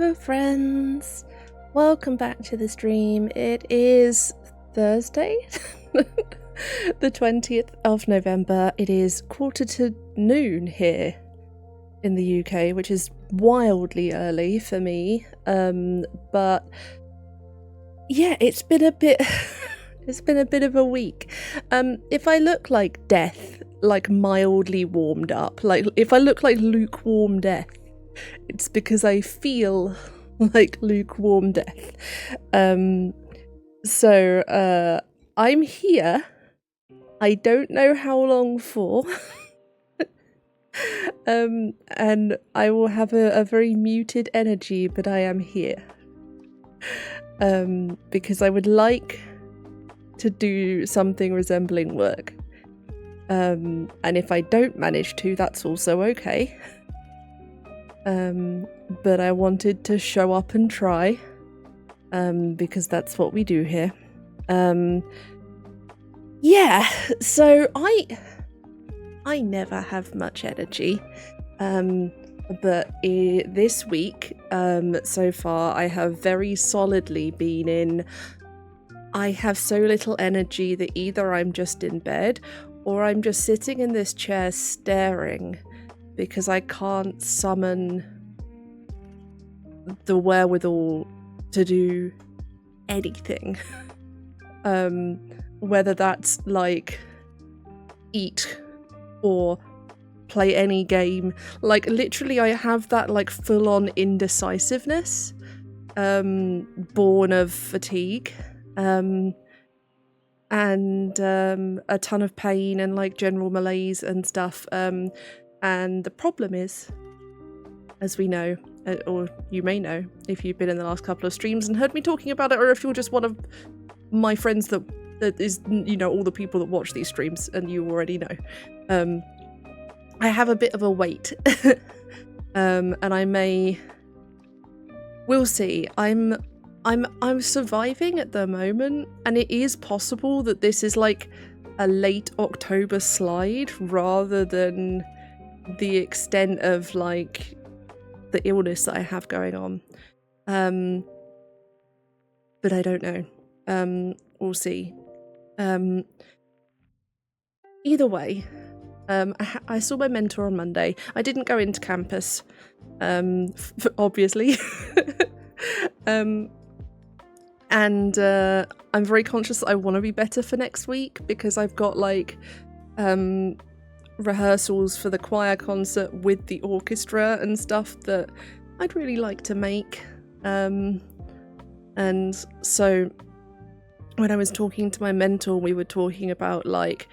Hello friends, welcome back to the stream. It is Thursday, the 20th of November. It is 12:45 here in the UK, which is wildly early for me. But yeah, it's been a bit of a week. If I look like death, like mildly warmed up, like if I look like lukewarm death, it's because I feel like lukewarm death. So I'm here. I don't know how long for. And I will have a very muted energy, but I am here. Because I would like to do something resembling work. And if I don't manage to, that's also okay. But I wanted to show up and try, because that's what we do here. Yeah, so I never have much energy, but this week, so far, I have very solidly been in, I have so little energy that either I'm just in bed, or I'm just sitting in this chair staring, because I can't summon the wherewithal to do anything. Whether that's like eat or play any game. Like literally I have that like full-on indecisiveness, born of fatigue, and a ton of pain and like general malaise and stuff. And the problem is, as we know, or you may know if you've been in the last couple of streams and heard me talking about it, or if you're just one of my friends that is, you know, all the people that watch these streams and you already know. I have a bit of a weight. And we'll see. I'm surviving at the moment, and it is possible that this is like a late October slide rather than the extent of like the illness that I have going on. But I don't know. We'll see. Either way, I saw my mentor on Monday. I didn't go into campus, obviously. And I'm very conscious that I want to be better for next week, because I've got like rehearsals for the choir concert with the orchestra and stuff that I'd really like to make. And so when I was talking to my mentor, we were talking about like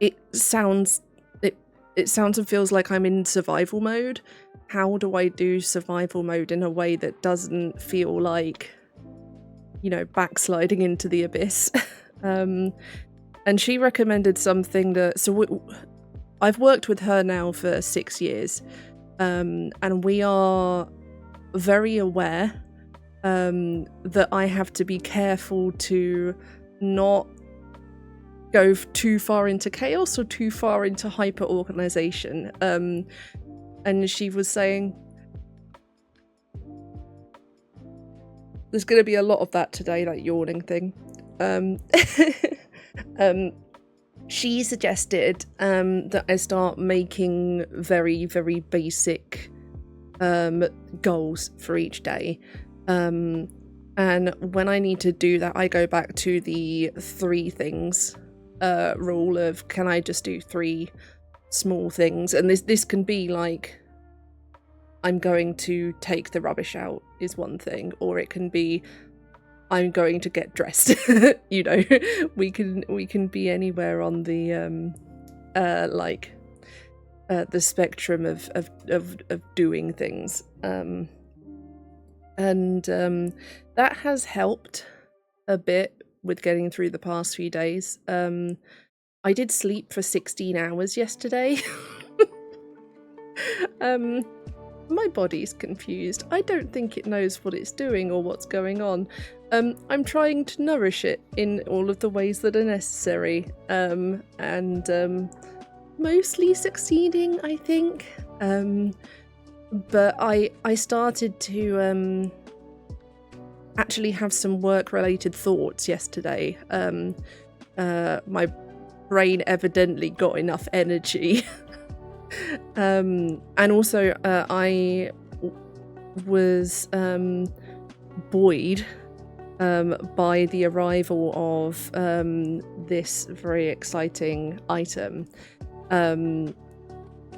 it sounds and feels like I'm in survival mode. How do I do survival mode in a way that doesn't feel like, you know, backsliding into the abyss? And she recommended something that, I've worked with her now for 6 years, and we are very aware that I have to be careful to not go too far into chaos or too far into hyper-organisation. And she was saying, there's going to be a lot of that today, that yawning thing. She suggested that I start making very, very basic goals for each day. And when I need to do that, I go back to the 3 things rule of, can I just do 3 small things? And this can be like, I'm going to take the rubbish out is one thing, or it can be, I'm going to get dressed. You know, we can be anywhere on the the spectrum of doing things. And that has helped a bit with getting through the past few days. I did sleep for 16 hours yesterday. My body's confused. I don't think it knows what it's doing or what's going on. I'm trying to nourish it in all of the ways that are necessary, and mostly succeeding, I think. But I started to actually have some work-related thoughts yesterday. My brain evidently got enough energy. And also I was buoyed by the arrival of this very exciting item.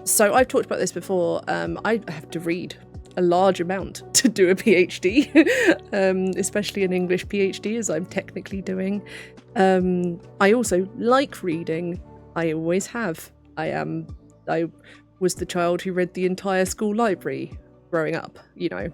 So I've talked about this before. I have to read a large amount to do a PhD, especially an English PhD, as I'm technically doing. I also like reading. I always have. I was the child who read the entire school library growing up, you know.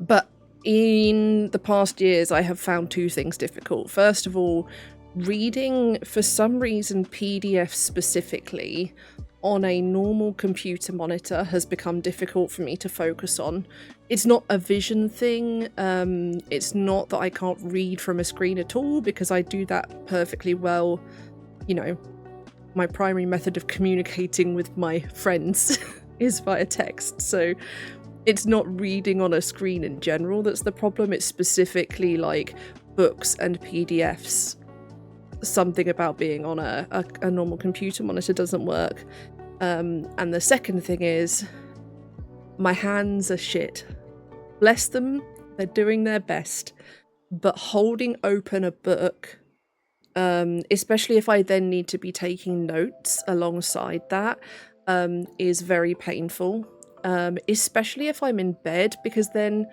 But in the past years, I have found two things difficult. First of all, reading, for some reason, PDFs specifically on a normal computer monitor has become difficult for me to focus on. It's not a vision thing. It's not that I can't read from a screen at all, because I do that perfectly well. You know, my primary method of communicating with my friends is via text. So it's not reading on a screen in general that's the problem. It's specifically like books and PDFs. Something about being on a normal computer monitor doesn't work. And the second thing is, my hands are shit. Bless them, they're doing their best. But holding open a book, especially if I then need to be taking notes alongside that, is very painful. Especially if I'm in bed, because then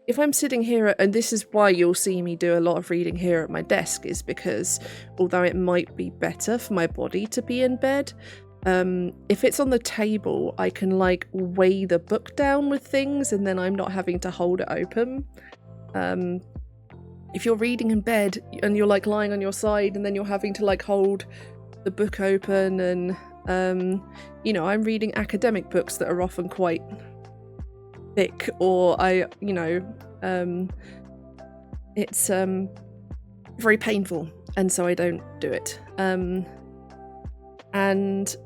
if I'm sitting here, and this is why you'll see me do a lot of reading here at my desk, is because although it might be better for my body to be in bed, if it's on the table, I can like weigh the book down with things, and then I'm not having to hold it open. If you're reading in bed and you're like lying on your side, and then you're having to like hold the book open, and you know, I'm reading academic books that are often quite thick, or it's very painful, and so I don't do it. And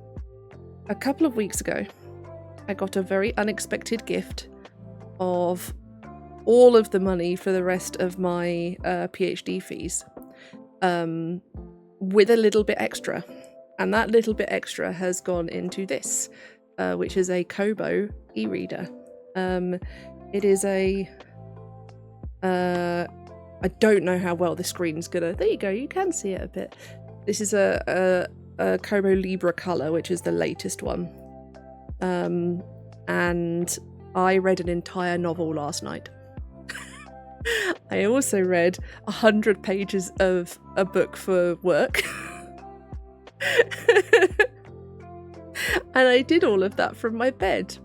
a couple of weeks ago, I got a very unexpected gift of all of the money for the rest of my PhD fees, with a little bit extra. And that little bit extra has gone into this, which is a Kobo e-reader. It is a... I don't know how well the screen's gonna... There you go, you can see it a bit. This is a Kobo Libra Color, which is the latest one. And I read an entire novel last night. I also read 100 pages of a book for work. And I did all of that from my bed.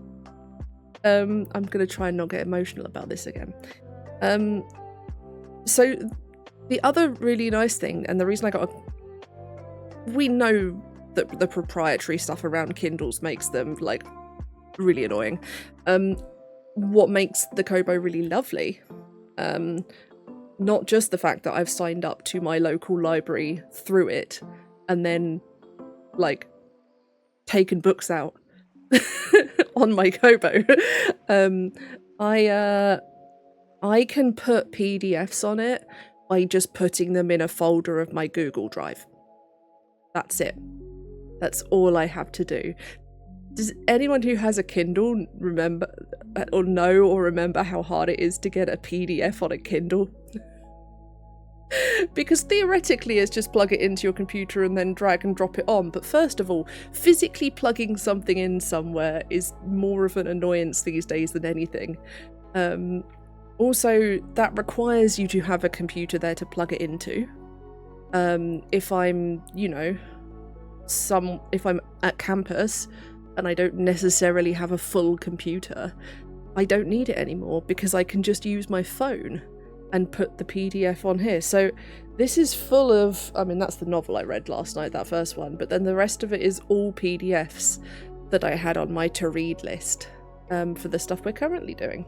I'm going to try and not get emotional about this again. So the other really nice thing, and the reason I got we know that the proprietary stuff around Kindles makes them like really annoying. What makes the Kobo really lovely, not just the fact that I've signed up to my local library through it and then like taken books out on my Kobo. I can put PDFs on it by just putting them in a folder of my Google Drive. That's it. That's all I have to do. Does anyone who has a Kindle remember or know or remember how hard it is to get a PDF on a Kindle? Because theoretically it's just plug it into your computer and then drag and drop it on, but first of all, physically plugging something in somewhere is more of an annoyance these days than anything. Also, that requires you to have a computer there to plug it into. If I'm, if I'm at campus and I don't necessarily have a full computer, I don't need it anymore because I can just use my phone and put the PDF on here. So this is full of, that's the novel I read last night, that first one, but then the rest of it is all PDFs that I had on my to-read list for the stuff we're currently doing.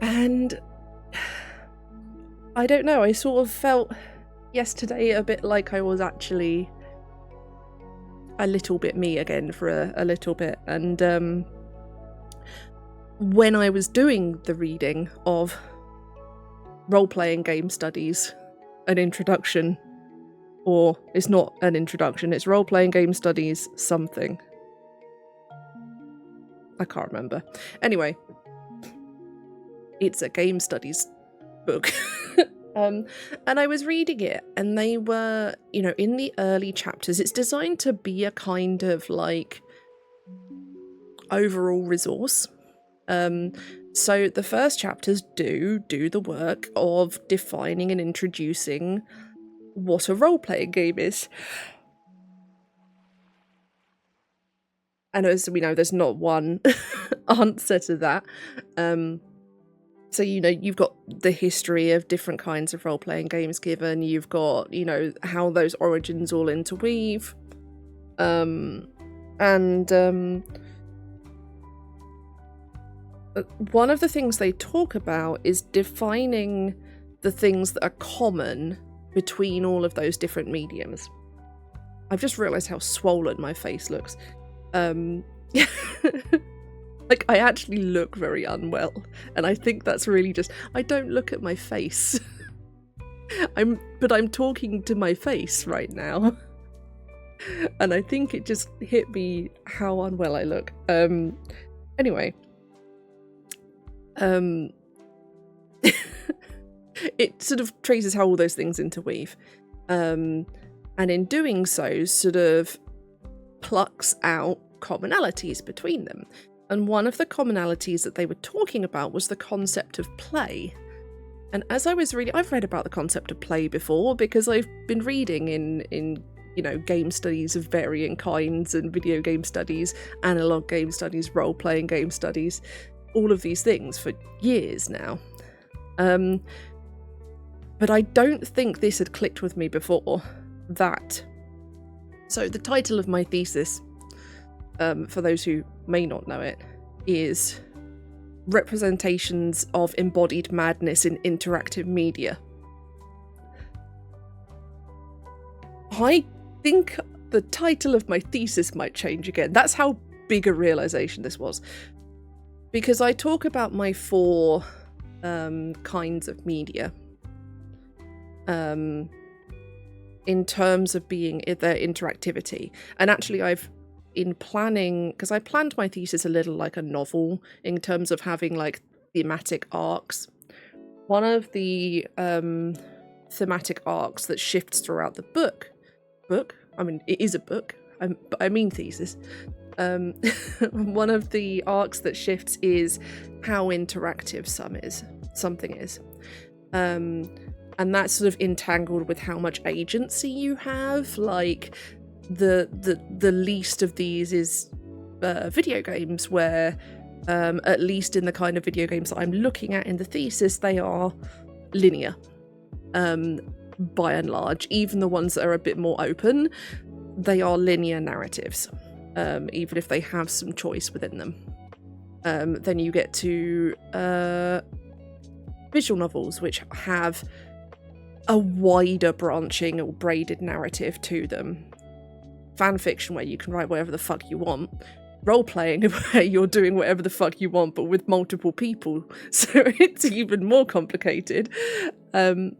And I don't know, I sort of felt yesterday a bit like I was actually a little bit me again for a little bit. And when I was doing the reading of Role-Playing Game Studies, an introduction, or it's not an introduction, it's Role-Playing Game Studies something. I can't remember. Anyway, it's a game studies book. And I was reading it, and they were, in the early chapters, it's designed to be a kind of like overall resource. So the first chapters do the work of defining and introducing what a role-playing game is. And as we know, there's not one answer to that. So, you've got the history of different kinds of role-playing games given. You've got, how those origins all interweave. One of the things they talk about is defining the things that are common between all of those different mediums. I've just realised how swollen my face looks. Like, I actually look very unwell, and I think that's really just, I don't look at my face. But I'm talking to my face right now. And I think it just hit me how unwell I look. Anyway. It sort of traces how all those things interweave. And in doing so, sort of plucks out commonalities between them. And one of the commonalities that they were talking about was the concept of play. And as I was reading, I've read about the concept of play before because I've been reading in game studies of varying kinds and video game studies, analog game studies, role-playing game studies, all of these things for years now. But I don't think this had clicked with me before. So the title of my thesis, for those who may not know it, is Representations of Embodied Madness in Interactive Media. I think the title of my thesis might change again. That's how big a realization this was. Because I talk about my 4 kinds of media in terms of being their interactivity. And actually in planning, because I planned my thesis a little like a novel in terms of having like thematic arcs. One of the thematic arcs that shifts throughout the book, I mean, it is a book, but I mean thesis. One of the arcs that shifts is how interactive something is. And that's sort of entangled with how much agency you have. Like the least of these is video games, where at least in the kind of video games that I'm looking at in the thesis, they are linear by and large. Even the ones that are a bit more open, they are linear narratives, even if they have some choice within them. Then you get to visual novels, which have a wider branching or braided narrative to them. Fan fiction, where you can write whatever the fuck you want. Role-playing, where you're doing whatever the fuck you want, but with multiple people. So it's even more complicated. And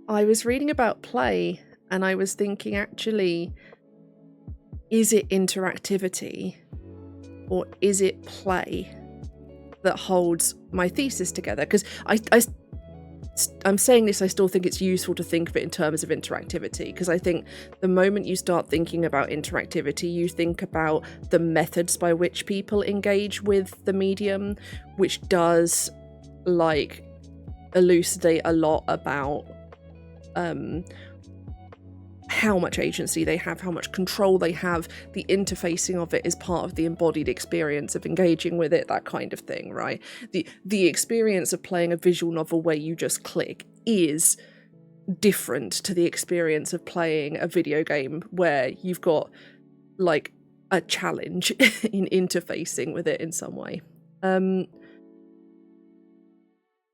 I was reading about play, and I was thinking, actually, is it interactivity or is it play that holds my thesis together? Because I'm saying this, I still think it's useful to think of it in terms of interactivity, because I think the moment you start thinking about interactivity, you think about the methods by which people engage with the medium, which does like elucidate a lot about how much agency they have, how much control they have, the interfacing of it is part of the embodied experience of engaging with it, that kind of thing, right? The experience of playing a visual novel where you just click is different to the experience of playing a video game where you've got like a challenge in interfacing with it in some way. But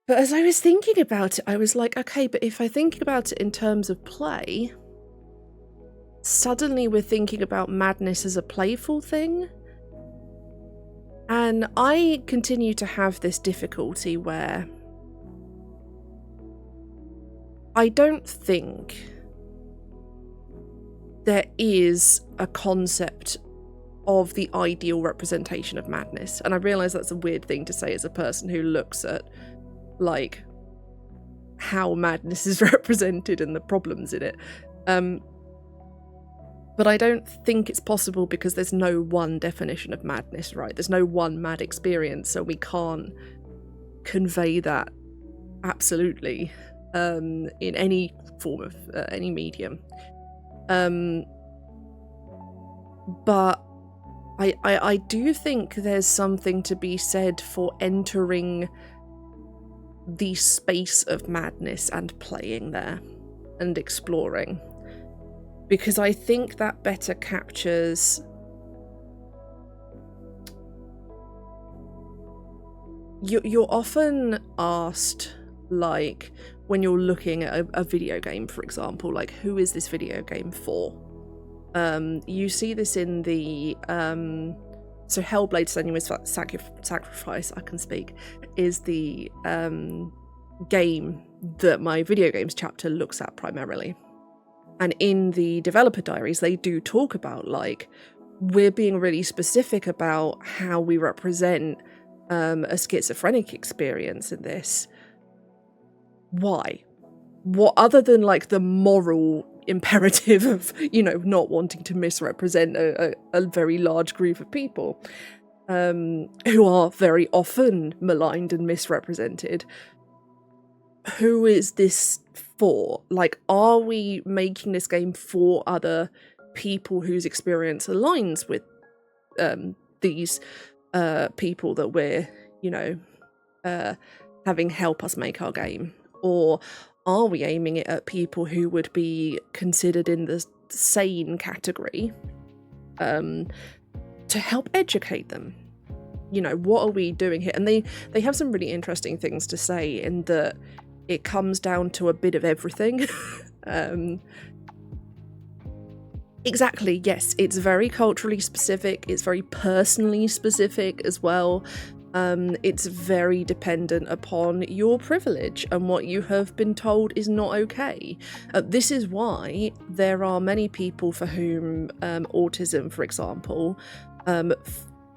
as I was thinking about it, I was like, okay, but if I think about it in terms of play, suddenly we're thinking about madness as a playful thing. And I continue to have this difficulty where I don't think there is a concept of the ideal representation of madness. And I realise that's a weird thing to say as a person who looks at, like, how madness is represented and the problems in it. But I don't think it's possible because there's no one definition of madness, right? There's no one mad experience, so we can't convey that absolutely in any form of any medium. But I do think there's something to be said for entering the space of madness and playing there and exploring. Because I think that better captures you're often asked, like, when you're looking at a video game, for example, like, who is this video game for? You see this in the so Hellblade: Senua's Sacrifice, I can speak, is the game that my video games chapter looks at primarily. And in the developer diaries, they do talk about, like, we're being really specific about how we represent a schizophrenic experience in this. Why? What, other than, like, the moral imperative of, you know, not wanting to misrepresent a very large group of people who are very often maligned and misrepresented. Who is this for? Like, are we making this game for other people whose experience aligns with these people that we're, you know, having help us make our game? Or are we aiming it at people who would be considered in the sane category to help educate them? You know, what are we doing here? And they have some really interesting things to say in that it comes down to a bit of everything. Exactly, yes, it's very culturally specific, it's very personally specific as well. It's very dependent upon your privilege and what you have been told is not okay. This is why there are many people for whom autism, for example,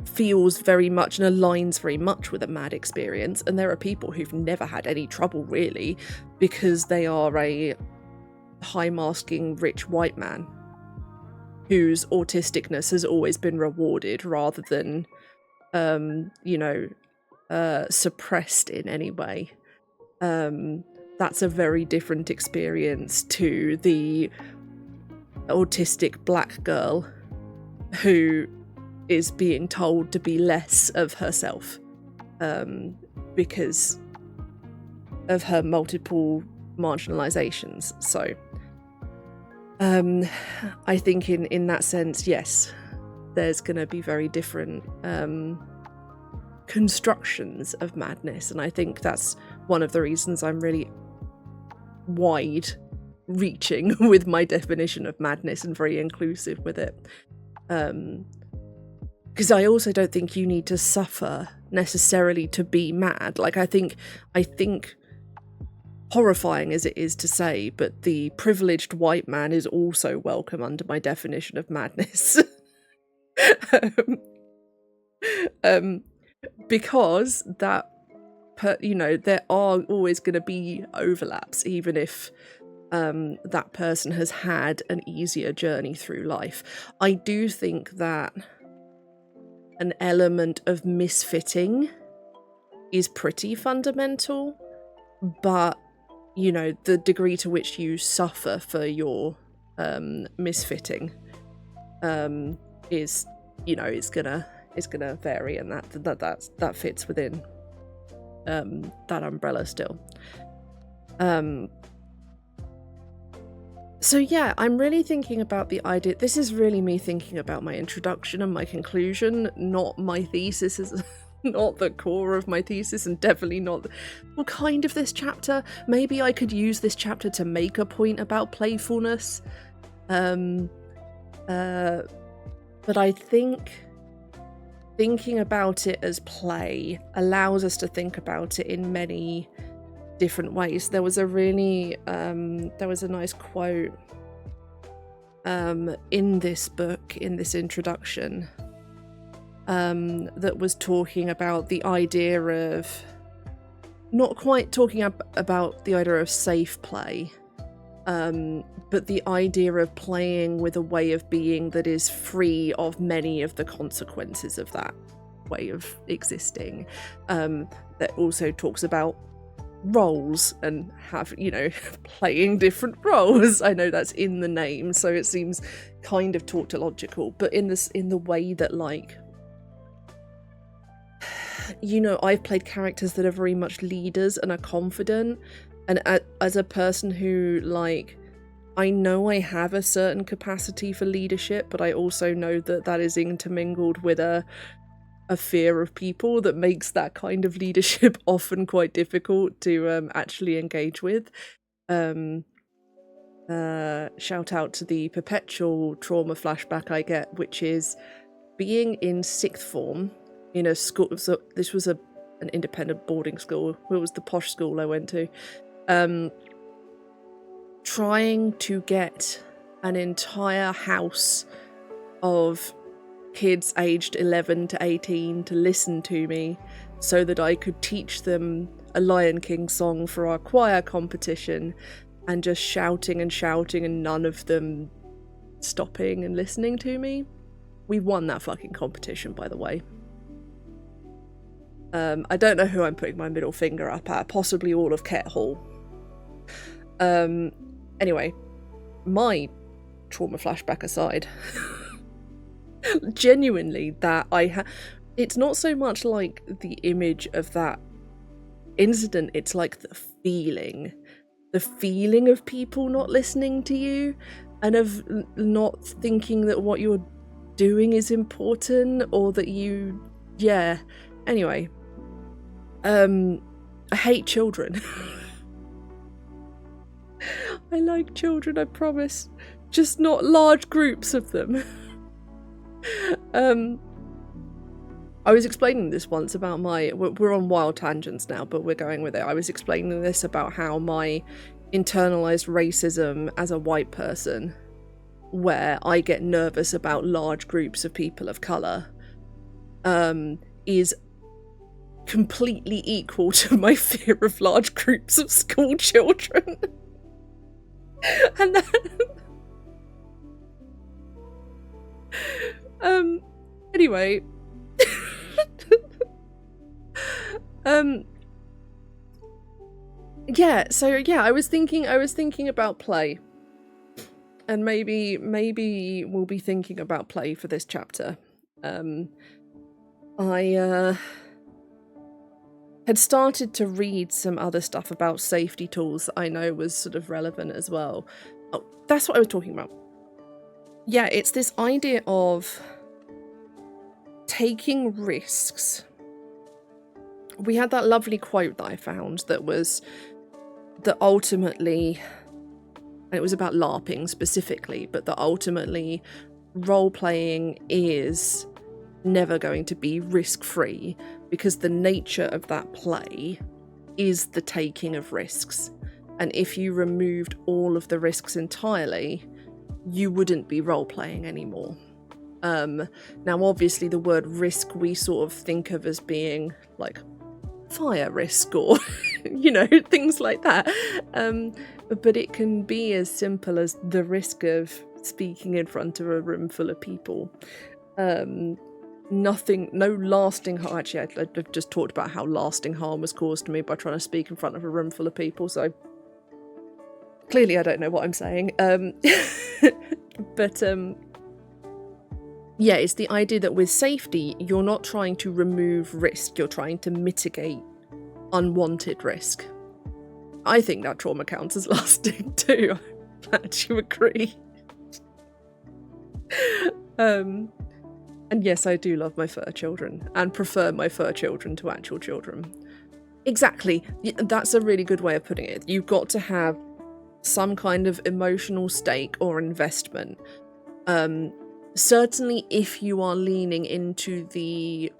feels very much and aligns very much with a mad experience, and there are people who've never had any trouble really because they are a high-masking rich white man whose autisticness has always been rewarded rather than you know, suppressed in any way. That's a very different experience to the autistic black girl who is being told to be less of herself because of her multiple marginalizations. So I think in that sense, yes, there's going to be very different constructions of madness, and I think that's one of the reasons I'm really wide reaching with my definition of madness and very inclusive with it. Because I also don't think you need to suffer necessarily to be mad. Like, I think horrifying as it is to say, but the privileged white man is also welcome under my definition of madness. Because that, you know, there are always going to be overlaps, even if that person has had an easier journey through life. I do think that an element of misfitting is pretty fundamental, but, you know, the degree to which you suffer for your misfitting is, you know, it's gonna vary, and that fits within that umbrella still. So yeah, I'm really thinking about the idea. This is really me thinking about my introduction and my conclusion, not my thesis, is not the core of my thesis, and definitely not, well, kind of this chapter. Maybe I could use this chapter to make a point about playfulness. But I think thinking about it as play allows us to think about it in many different ways. There was a really there was a nice quote in this book, in this introduction, that was talking about the idea of, not quite talking about the idea of safe play, but the idea of playing with a way of being that is free of many of the consequences of that way of existing. That also talks about roles and have, playing different roles. I know that's in the name, so it seems kind of tautological, but in the way that, like, I've played characters that are very much leaders and are confident, and as a person who, like, I know I have a certain capacity for leadership, but I also know that is intermingled with a fear of people that makes that kind of leadership often quite difficult to actually engage with. Shout out to the perpetual trauma flashback I get, which is being in sixth form in a school. So this was an independent boarding school. It was the posh school I went to. Trying to get an entire house of kids aged 11 to 18 to listen to me so that I could teach them a Lion King song for our choir competition, and just shouting and none of them stopping and listening to me. We won that fucking competition, by the way. I don't know who I'm putting my middle finger up at, possibly all of Ket Hall. Anyway, my trauma flashback aside, genuinely, that it's not so much like the image of that incident, it's like the feeling of people not listening to you, and of not thinking that what you're doing is important, or that anyway, I hate children. I like children, I promise, just not large groups of them. I was explaining this once about we're on wild tangents now, but we're going with it. I was explaining this about how my internalized racism as a white person, where I get nervous about large groups of people of colour, is completely equal to my fear of large groups of school children. And then, anyway, I was thinking about play, and maybe we'll be thinking about play for this chapter. I had started to read some other stuff about safety tools that I know was sort of relevant as well. Oh, that's what I was talking about. Yeah, it's this idea of taking risks. We had that lovely quote that I found that ultimately, and it was about LARPing specifically, but that ultimately role-playing is never going to be risk-free, because the nature of that play is the taking of risks. And if you removed all of the risks entirely, you wouldn't be role-playing anymore. Now, obviously, the word risk we sort of think of as being like fire risk or, things like that. But it can be as simple as the risk of speaking in front of a room full of people. No lasting harm. Actually, I've just talked about how lasting harm was caused to me by trying to speak in front of a room full of people, so clearly I don't know what I'm saying. But it's the idea that with safety, you're not trying to remove risk, you're trying to mitigate unwanted risk. I think that trauma counts as lasting too. I'm glad you agree. And yes, I do love my fur children, and prefer my fur children to actual children. Exactly. That's a really good way of putting it. You've got to have some kind of emotional stake or investment Certainly if you are leaning into the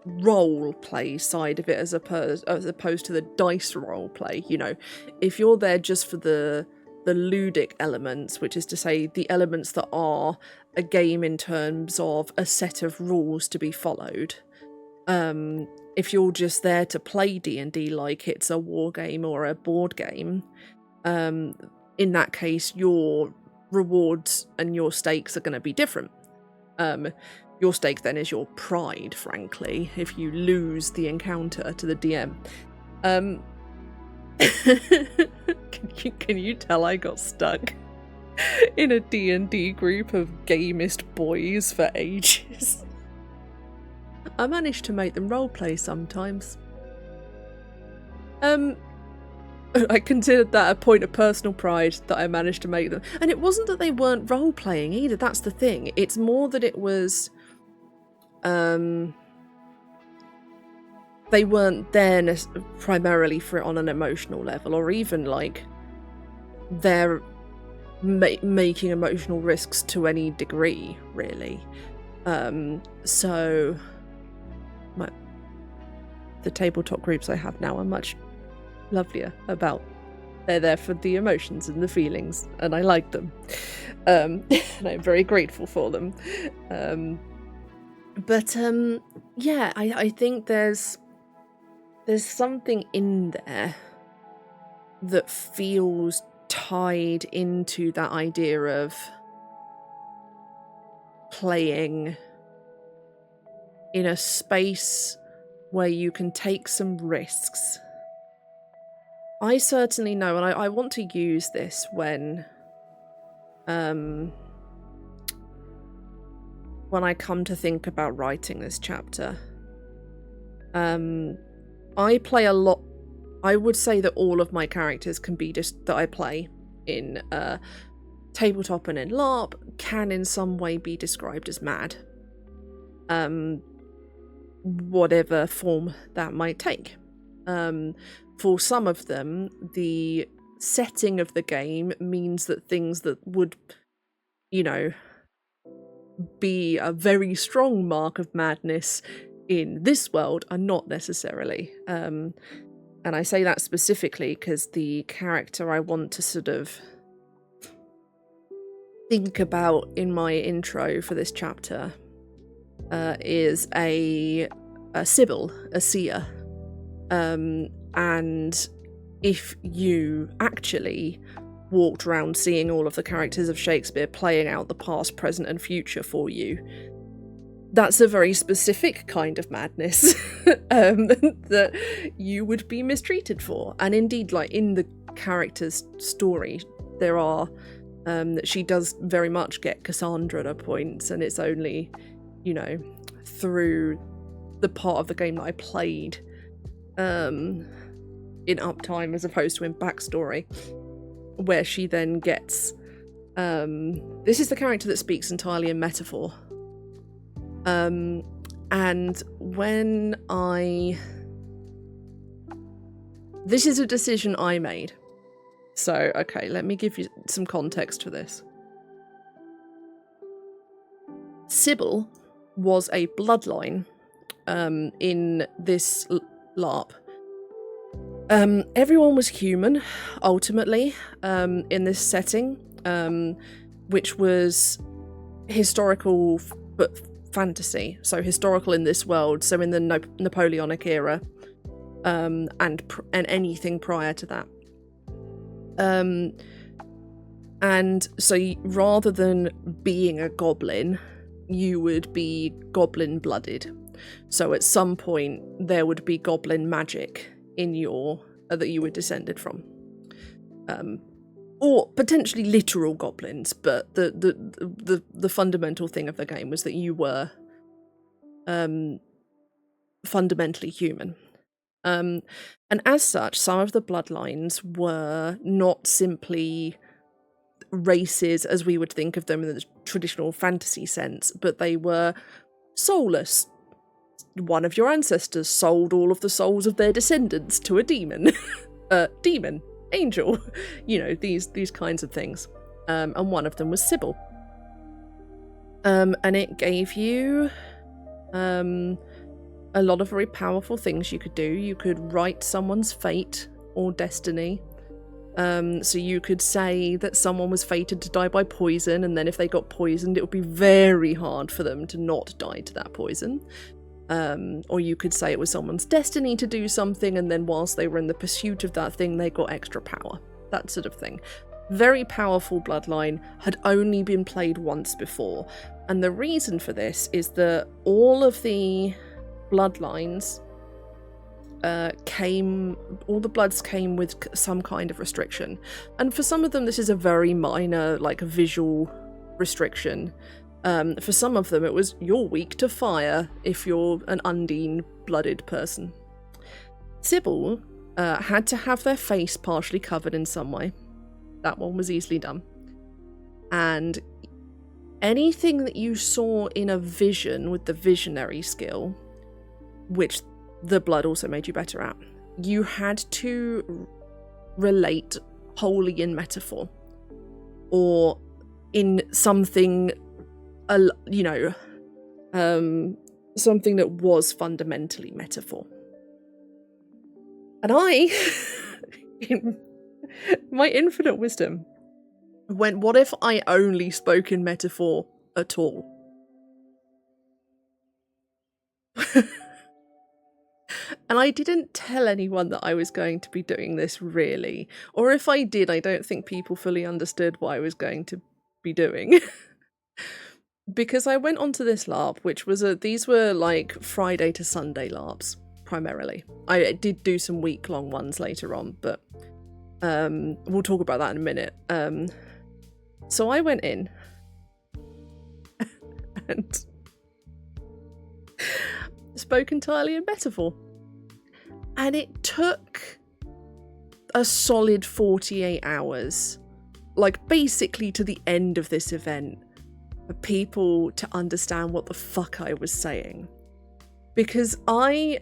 role play side of it as opposed to the dice role play, you know, if you're there just for the ludic elements, which is to say the elements that are a game in terms of a set of rules to be followed, if you're just there to play D&D like it's a war game or a board game, in that case your rewards and your stakes are going to be different. Your stake then is your pride, frankly, if you lose the encounter to the DM. Can you tell I got stuck in a D&D group of gamist boys for ages? I managed to make them roleplay sometimes. I considered that a point of personal pride that I managed to make them. And it wasn't that they weren't role-playing either, that's the thing. It's more that it was... they weren't there primarily for it on an emotional level, or even, like, they're making emotional risks to any degree, really. So... the tabletop groups I have now are much lovelier about. They're there for the emotions and the feelings, and I like them. And I'm very grateful for them. Yeah, I think there's something in there that feels tied into that idea of playing in a space where you can take some risks. I certainly know, and I want to use this when I come to think about writing this chapter. I play a lot. I would say that all of my characters can be just that I play in tabletop and in LARP can in some way be described as mad. Whatever form that might take. For some of them, the setting of the game means that things that would, you know, be a very strong mark of madness in this world are not necessarily. And I say that specifically because the character I want to sort of think about in my intro for this chapter is a Sibyl, a seer. And if you actually walked around seeing all of the characters of Shakespeare playing out the past, present, and future for you, that's a very specific kind of madness that you would be mistreated for. And indeed, like in the character's story, there are she does very much get Cassandra at points, and it's only, you know, through the part of the game that I played in uptime as opposed to in backstory, where she then gets this is the character that speaks entirely in metaphor, and when this is a decision I made, so okay, let me give you some context for this. Sybil was a bloodline in this LARP. Everyone was human, ultimately, in this setting, which was historical but fantasy. So historical in this world, so in the Napoleonic era, and anything prior to that. And so rather than being a goblin, you would be goblin-blooded. So at some point there would be goblin magic in your that you were descended from, or potentially literal goblins. But the fundamental thing of the game was that you were fundamentally human, and as such, some of the bloodlines were not simply races as we would think of them in the traditional fantasy sense, but they were soulless. One of your ancestors sold all of the souls of their descendants to a demon. Demon, angel, you know, these kinds of things. And one of them was Sybil. And it gave you a lot of very powerful things you could do. You could write someone's fate or destiny. So you could say that someone was fated to die by poison, and then if they got poisoned, it would be very hard for them to not die to that poison. Or you could say it was someone's destiny to do something, and then whilst they were in the pursuit of that thing, they got extra power. That sort of thing. Very powerful bloodline, had only been played once before. And the reason for this is that all of the bloodlines all the bloods came with some kind of restriction. And for some of them, this is a very minor, like a visual restriction. For some of them, it was, you're weak to fire if you're an Undine blooded person. Sybil had to have their face partially covered in some way. That one was easily done. And anything that you saw in a vision with the visionary skill, which the blood also made you better at, you had to relate wholly in metaphor or in something, something that was fundamentally metaphor. And I, in my infinite wisdom, went, what if I only spoke in metaphor at all? And I didn't tell anyone that I was going to be doing this, really. Or if I did, I don't think people fully understood what I was going to be doing. Because I went onto this LARP, which was these were like Friday to Sunday LARPs, primarily. I did do some week-long ones later on, but we'll talk about that in a minute. So I went in and spoke entirely in metaphor. And it took a solid 48 hours, like basically to the end of this event, for people to understand what the fuck I was saying. Because I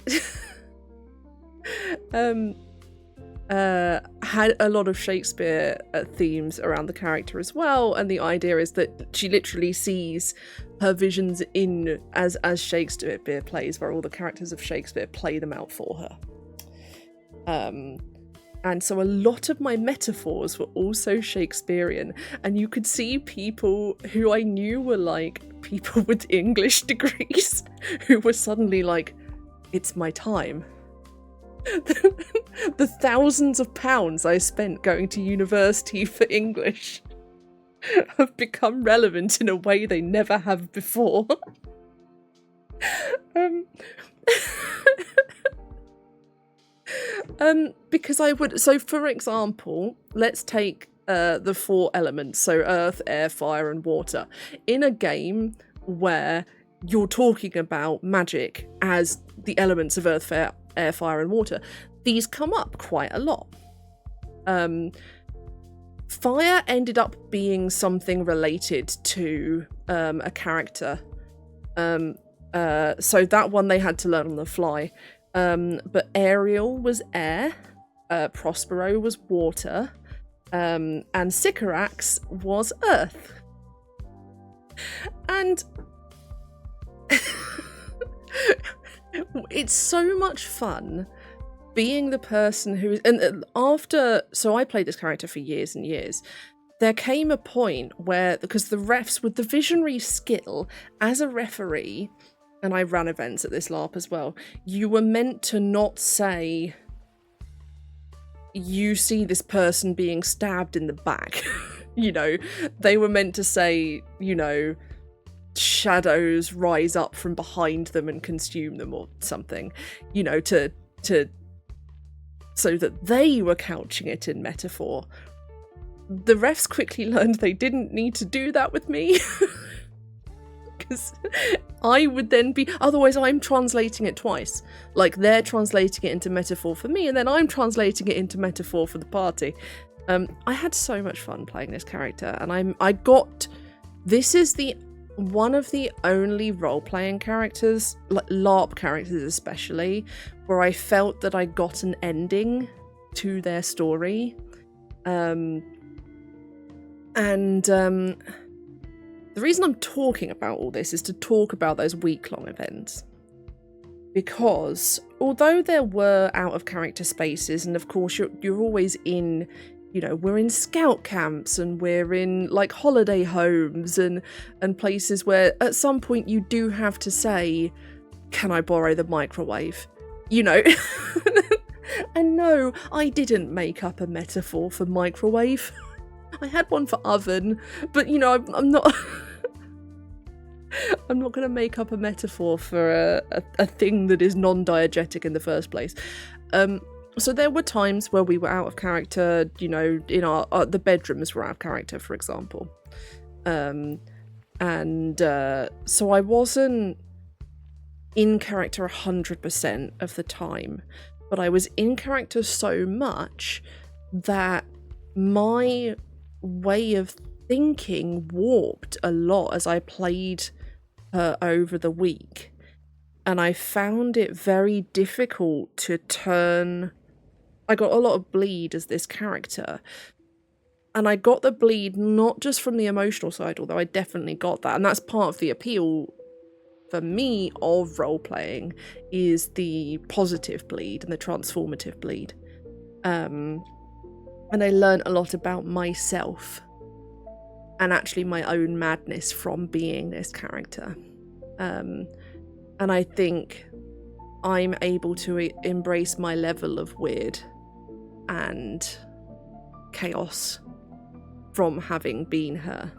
had a lot of Shakespeare themes around the character as well, and the idea is that she literally sees her visions in as Shakespeare plays, where all the characters of Shakespeare play them out for her. And so a lot of my metaphors were also Shakespearean, and you could see people who I knew were like people with English degrees who were suddenly like, it's my time. The thousands of pounds I spent going to university for English have become relevant in a way they never have before. Because I would, so for example, let's take the 4 elements, so earth, air, fire, and water, in a game where you're talking about magic as the elements of earth, air, fire, and water. These come up quite a lot. Fire ended up being something related to a character. So that one they had to learn on the fly. But Ariel was air, Prospero was water, and Sycorax was earth. And it's so much fun being the person who is, and so I played this character for years and years. There came a point where, because the refs with the visionary skill as a referee, and I ran events at this LARP as well, you were meant to not say, you see this person being stabbed in the back. They were meant to say, shadows rise up from behind them and consume them or something, so that they were couching it in metaphor. The refs quickly learned they didn't need to do that with me. Because I would then be, otherwise I'm translating it twice. Like, they're translating it into metaphor for me, and then I'm translating it into metaphor for the party. I had so much fun playing this character, and this is one of the only role-playing characters, like LARP characters especially, where I felt that I got an ending to their story. The reason I'm talking about all this is to talk about those week-long events. Because although there were out-of-character spaces, and of course you're always in, you know, we're in scout camps and we're in, like, holiday homes and places where at some point you do have to say, can I borrow the microwave? You know. And no, I didn't make up a metaphor for microwave. I had one for oven, but, you know, I'm not... I'm not going to make up a metaphor for a thing that is non-diegetic in the first place. So there were times where we were out of character, you know, in the bedrooms were out of character, for example. So I wasn't in character 100% of the time, but I was in character so much that my way of thinking warped a lot as I played her over the week, and I found it very difficult to turn. I got a lot of bleed as this character, and I got the bleed not just from the emotional side, although I definitely got that, and that's part of the appeal for me of role-playing, is the positive bleed and the transformative bleed. And I learned a lot about myself and actually my own madness from being this character. And I think I'm able to embrace my level of weird and chaos from having been her.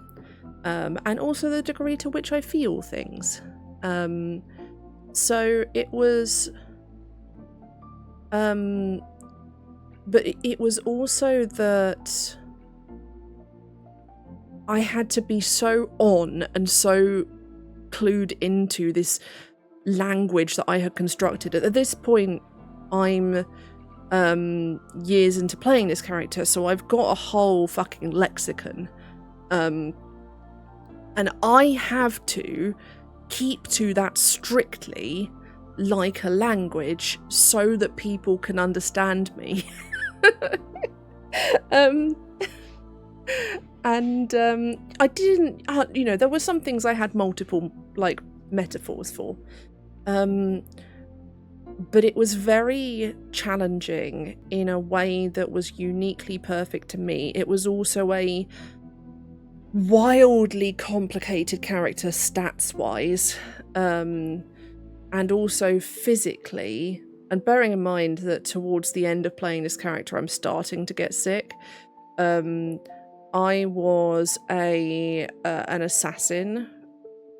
And also the degree to which I feel things. So it was... but it was also that I had to be so on and so clued into this language that I had constructed. At this point, I'm years into playing this character, so I've got a whole fucking lexicon. And I have to keep to that strictly like a language so that people can understand me. I didn't, you know, there were some things I had multiple, like, metaphors for. But it was very challenging in a way that was uniquely perfect to me. It was also a wildly complicated character stats-wise, and also physically. And bearing in mind that towards the end of playing this character, I'm starting to get sick. I was an assassin,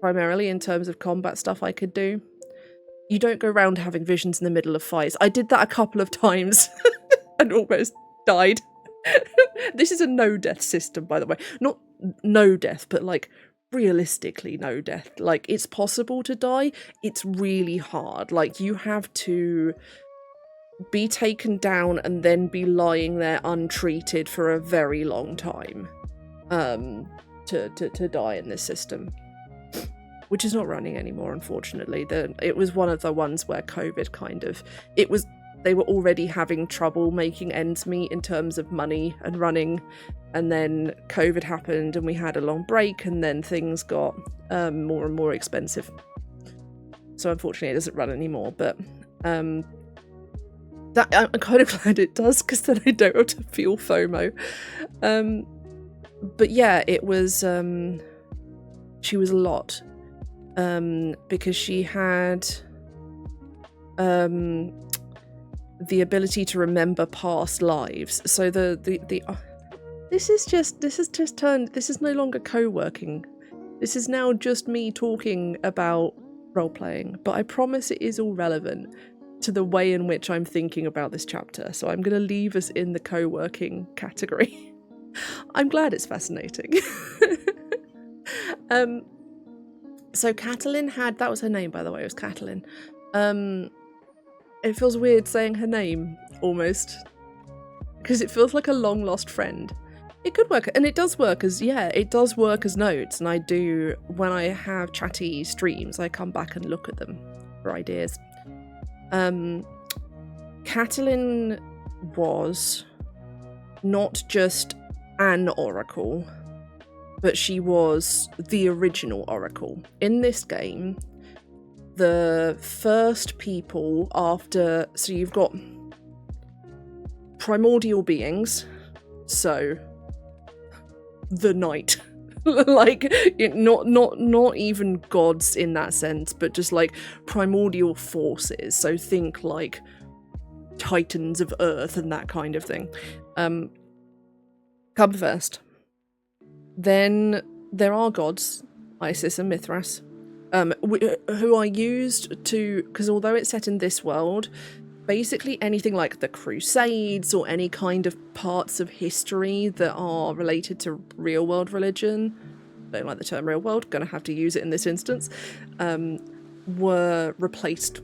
primarily in terms of combat stuff I could do. You don't go around having visions in the middle of fights. I did that a couple of times and almost died. This is a no-death system, by the way. Not no death, but, like, realistically no death. Like, it's possible to die. It's really hard. Like, you have to be taken down and then be lying there untreated for a very long time to die in this system, which is not running anymore, unfortunately. It was one of the ones where COVID kind of, they were already having trouble making ends meet in terms of money and running, and then COVID happened and we had a long break, and then things got more and more expensive. So unfortunately it doesn't run anymore, but that I'm kind of glad it does, because then I don't have to feel FOMO. But yeah, it was, she was a lot, because she had the ability to remember past lives. So this is no longer co-working. This is now just me talking about role-playing, but I promise it is all relevant to the way in which I'm thinking about this chapter, so I'm going to leave us in the co-working category. I'm glad it's fascinating. So Catalin that was her name, by the way, it was Catalin. It feels weird saying her name, almost, because it feels like a long-lost friend. It could work, and it does work as notes, and I do, when I have chatty streams, I come back and look at them for ideas. Catalin was not just an oracle, but she was the original Oracle. In this game, the first people after... So you've got primordial beings, so the night. Like, not even gods in that sense, but just like primordial forces. So think like titans of earth and that kind of thing. Come first. Then there are gods, Isis and Mithras, who are used to, because although it's set in this world, basically anything like the Crusades or any kind of parts of history that are related to real world religion, don't like the term real world, gonna have to use it in this instance, were replaced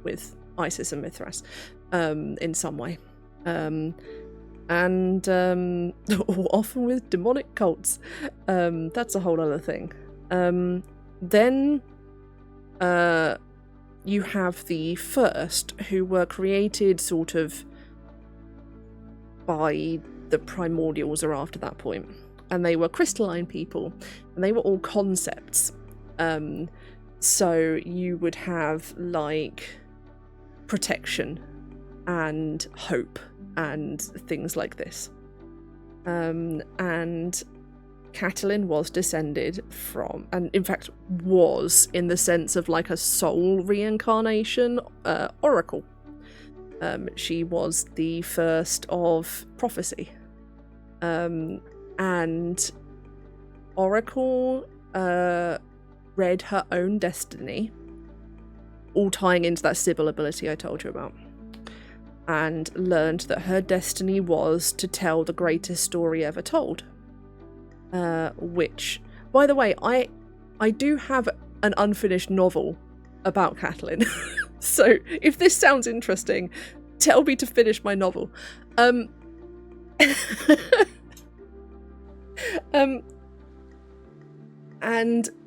with Isis and Mithras in some way. And often with demonic cults. That's a whole other thing. Then you have the first, who were created sort of by the primordials or after that point. And they were crystalline people, and they were all concepts. So you would have like protection and hope and things like this. And Catelyn was descended from, and in fact was, in the sense of like a soul reincarnation, Oracle. She was the first of prophecy. And Oracle read her own destiny, all tying into that Sibyl ability I told you about, and learned that her destiny was to tell the greatest story ever told. Which, by the way, I do have an unfinished novel about Catelyn. So if this sounds interesting, tell me to finish my novel. And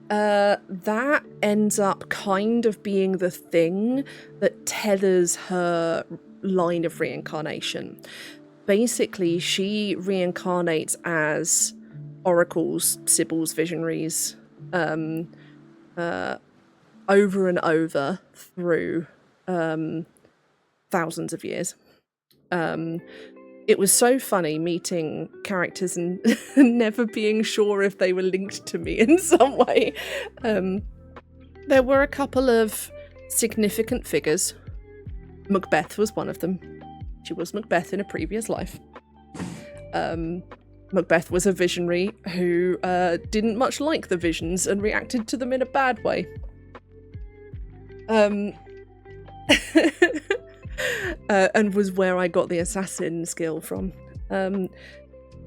that ends up kind of being the thing that tethers her line of reincarnation. Basically, she reincarnates as oracles, sibyls, visionaries, over and over through thousands of years. It was so funny meeting characters and never being sure if they were linked to me in some way. There were a couple of significant figures. Macbeth was one of them. She was Macbeth in a previous life. Macbeth was a visionary who didn't much like the visions and reacted to them in a bad way. And was where I got the assassin skill from.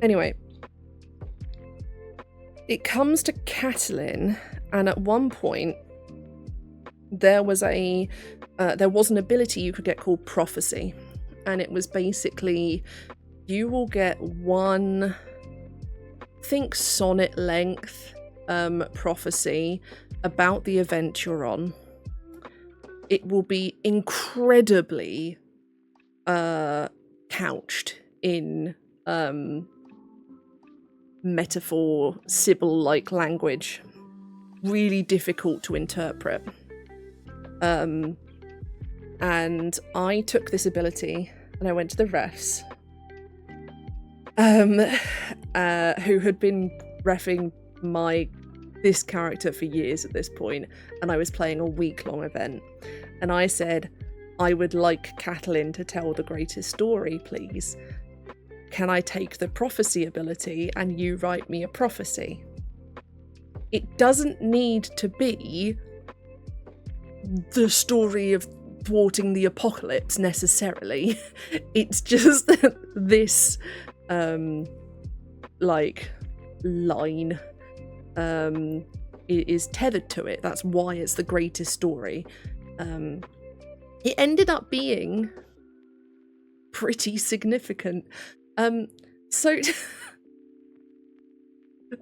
Anyway, it comes to Catelyn, and at one point there was an ability you could get called prophecy, and it was basically you will get one, think sonnet length prophecy about the event you're on. It will be incredibly couched in metaphor, Sibyl-like language. Really difficult to interpret. And I took this ability and I went to the refs, who had been reffing this character for years at this point, and I was playing a week-long event. And I said, I would like Catelyn to tell the greatest story, please. Can I take the prophecy ability and you write me a prophecy? It doesn't need to be the story of thwarting the apocalypse necessarily. It's just this line is tethered to it. That's why it's the greatest story. It ended up being pretty significant. So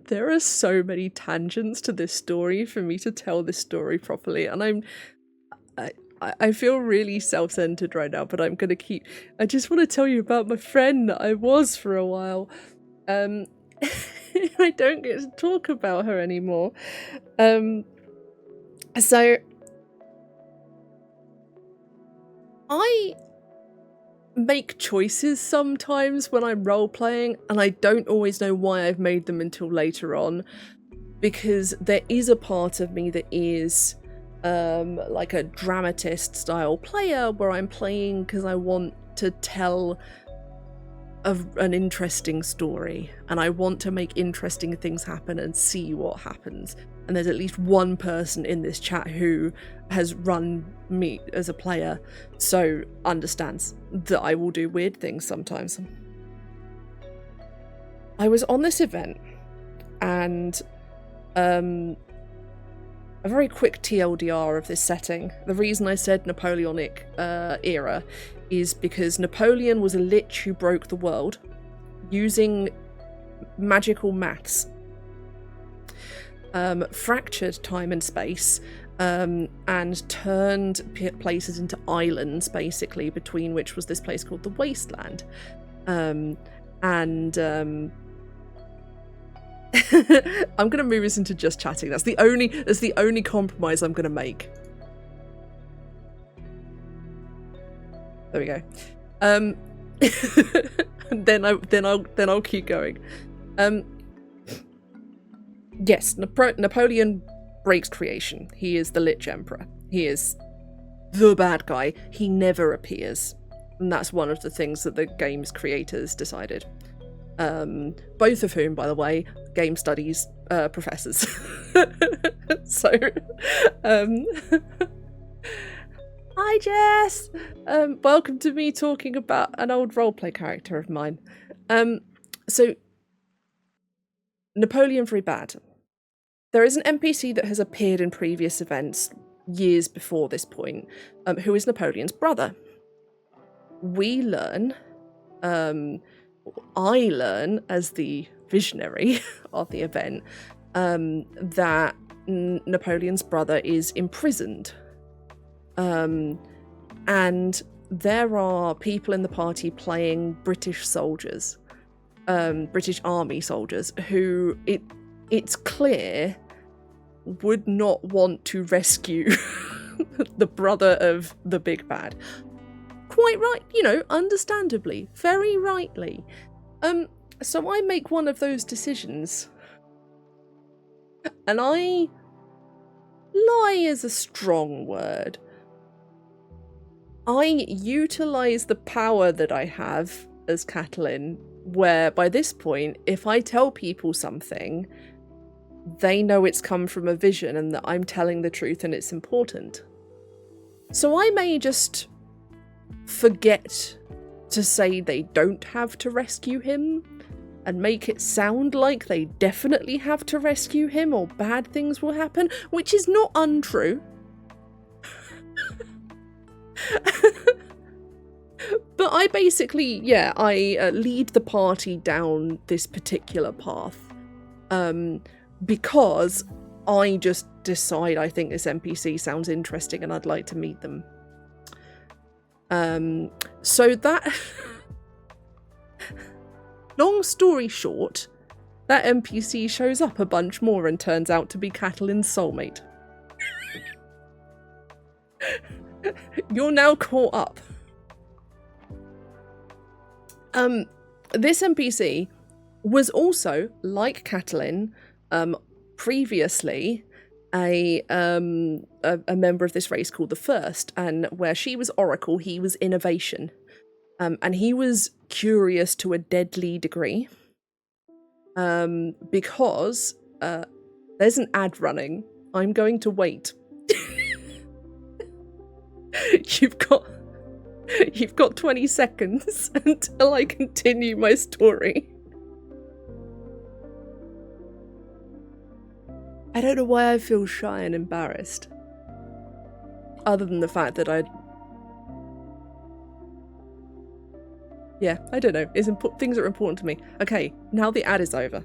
there are so many tangents to this story for me to tell this story properly, and I feel really self-centered right now, but I just want to tell you about my friend that I was for a while. I don't get to talk about her anymore. So I make choices sometimes when I'm role-playing, and I don't always know why I've made them until later on, because there is a part of me that is like a dramatist style player, where I'm playing because I want to tell an interesting story, and I want to make interesting things happen and see what happens. And there's at least one person in this chat who has run me as a player, so understands that I will do weird things sometimes. I was on this event, and a very quick TLDR of this setting. The reason I said Napoleonic era is because Napoleon was a lich who broke the world using magical maths, fractured time and space, and turned places into islands, basically, between which was this place called the Wasteland. I'm going to move us into just chatting. That's the only compromise I'm going to make. There we go. Then I'll keep going. Yes, Napoleon breaks creation. He is the Lich Emperor. He is the bad guy. He never appears, and that's one of the things that the game's creators decided. Both of whom, by the way, game studies professors. So, hi Jess! Welcome to me talking about an old roleplay character of mine. So, Napoleon very bad. There is an NPC that has appeared in previous events years before this point, who is Napoleon's brother. We learn, I learn as the visionary of the event, that Napoleon's brother is imprisoned. And there are people in the party playing British soldiers, British army soldiers, who it's clear would not want to rescue the brother of the big bad. Quite right, understandably, very rightly. So I make one of those decisions. And lie is a strong word. I utilise the power that I have as Catelyn, where by this point, if I tell people something, they know it's come from a vision and that I'm telling the truth and it's important. So I may just forget to say they don't have to rescue him and make it sound like they definitely have to rescue him or bad things will happen, which is not untrue. But I basically, I lead the party down this particular path, because I just decide I think this NPC sounds interesting and I'd like to meet them. So that... Long story short, that NPC shows up a bunch more and turns out to be Catelyn's soulmate. You're now caught up. This NPC was also, like Catelyn, previously a member of this race called the First, and where she was Oracle, he was Innovation. And he was curious to a deadly degree, because there's an ad running. I'm going to wait. You've got 20 seconds until I continue my story. I don't know why I feel shy and embarrassed, other than the fact that I don't know. Things are important to me. Okay, now the ad is over.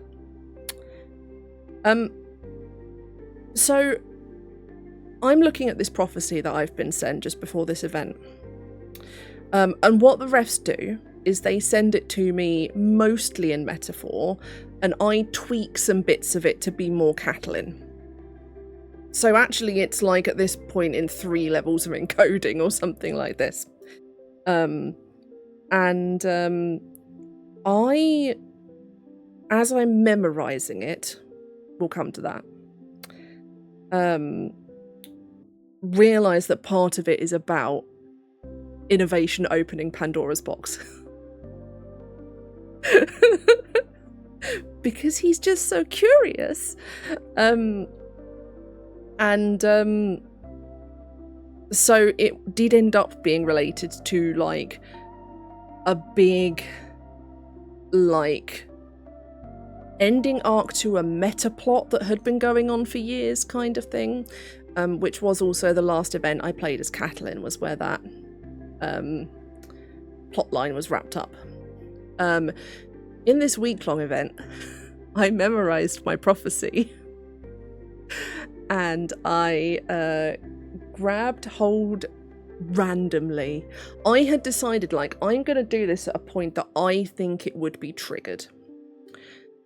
So I'm looking at this prophecy that I've been sent just before this event. And what the refs do is they send it to me mostly in metaphor, and I tweak some bits of it to be more Catalan. So actually it's like at this point in 3 levels of encoding or something like this. As I'm memorizing it, we'll come to that, realise that part of it is about innovation opening Pandora's box. Because he's just so curious. So it did end up being related to like a big like ending arc to a meta plot that had been going on for years kind of thing, which was also the last event I played as Catalan, was where that plot line was wrapped up. In this week-long event, I memorized my prophecy and I grabbed hold randomly. I had decided, like, I'm going to do this at a point that I think it would be triggered.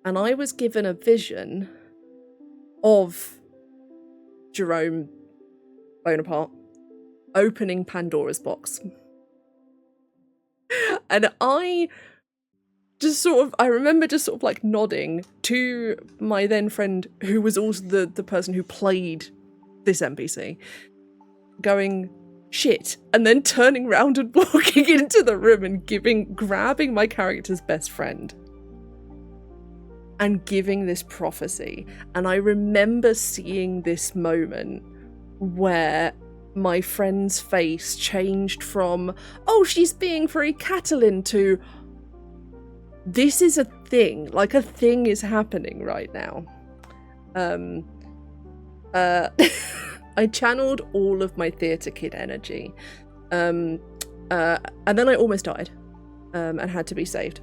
And I was given a vision of Jerome Bonaparte opening Pandora's box. And I remember just sort of like nodding to my then friend, who was also the person who played this NPC, going, shit, and then turning round and walking into the room and grabbing my character's best friend and giving this prophecy. And I remember seeing this moment where my friend's face changed from, oh, she's being very Catalan, to, this is a thing, like a thing is happening right now. I channeled all of my theatre kid energy, and then I almost died, and had to be saved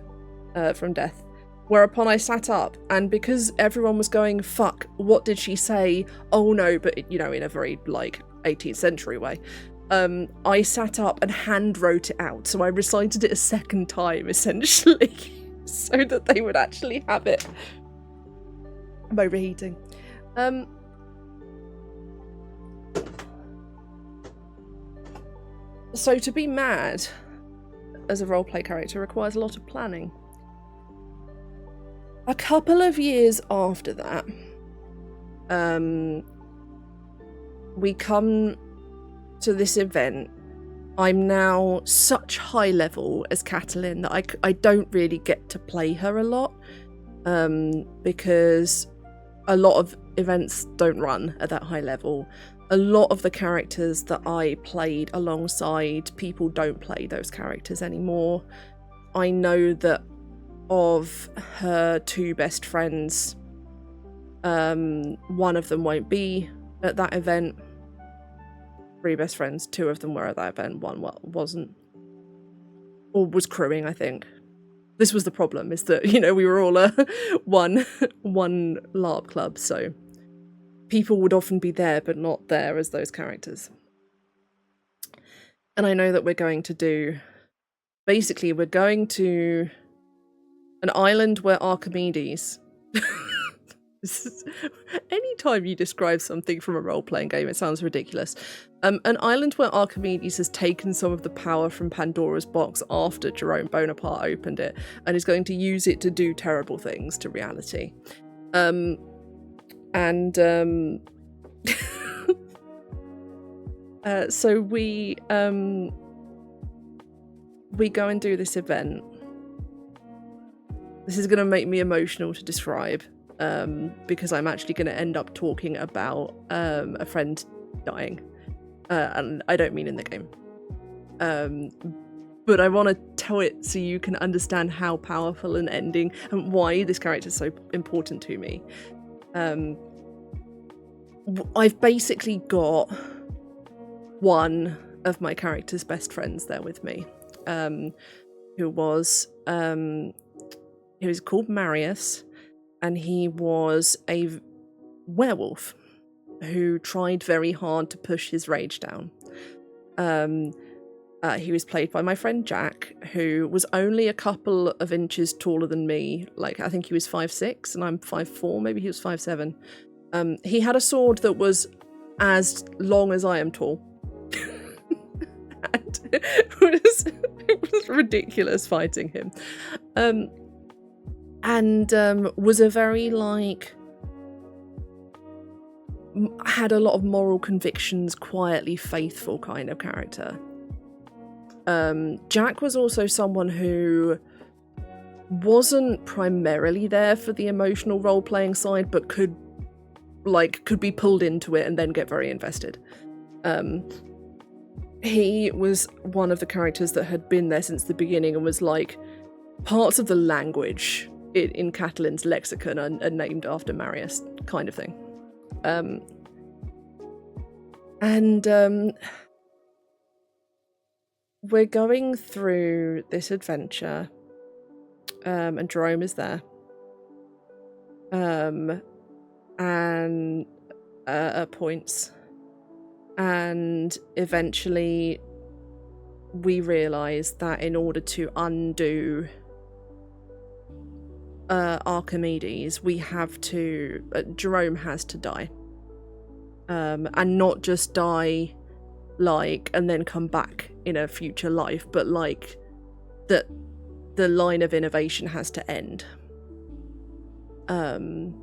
from death. Whereupon I sat up, and because everyone was going, fuck, what did she say? Oh no, but you know, in a very like 18th century way, I sat up and hand wrote it out. So I recited it a second time, essentially, so that they would actually have it. I'm overheating. So to be mad as a roleplay character requires a lot of planning. A couple of years after that, we come to this event. I'm now such high level as Catalan that I don't really get to play her a lot, because a lot of events don't run at that high level. A lot of the characters that I played alongside, people don't play those characters anymore. I know that of her 2 best friends, one of them won't be at that event. 3 best friends, 2 of them were at that event, 1 wasn't, or was crewing, I think. This was the problem, is that, you know, we were all a one LARP club, so people would often be there but not there as those characters. And I know that we're going to an island where Archimedes anytime you describe something from a role-playing game, it sounds ridiculous. An island where Archimedes has taken some of the power from Pandora's box after Jerome Bonaparte opened it, and is going to use it to do terrible things to reality. So we go and do this event. This is going to make me emotional to describe, because I'm actually going to end up talking about a friend dying, and I don't mean in the game, but I want to tell it so you can understand how powerful an ending and why this character is so important to me. I've basically got one of my character's best friends there with me, who was called Marius, and he was a werewolf who tried very hard to push his rage down. He was played by my friend Jack, who was only a couple of inches taller than me. Like, I think he was 5'6", and I'm 5'4", maybe he was 5'7". He had a sword that was as long as I am tall. And it was ridiculous fighting him. And was a very, like, had a lot of moral convictions, quietly faithful kind of character. Jack was also someone who wasn't primarily there for the emotional role-playing side, but could be pulled into it and then get very invested. He was one of the characters that had been there since the beginning and was like, parts of the language in Catalin's lexicon are named after Marius, kind of thing. We're going through this adventure, and Jerome is there. And at points. And eventually we realise that in order to undo Archimedes, we have to... Jerome has to die. And not just die, like, and then come back in a future life, but, like, that the line of innovation has to end. And...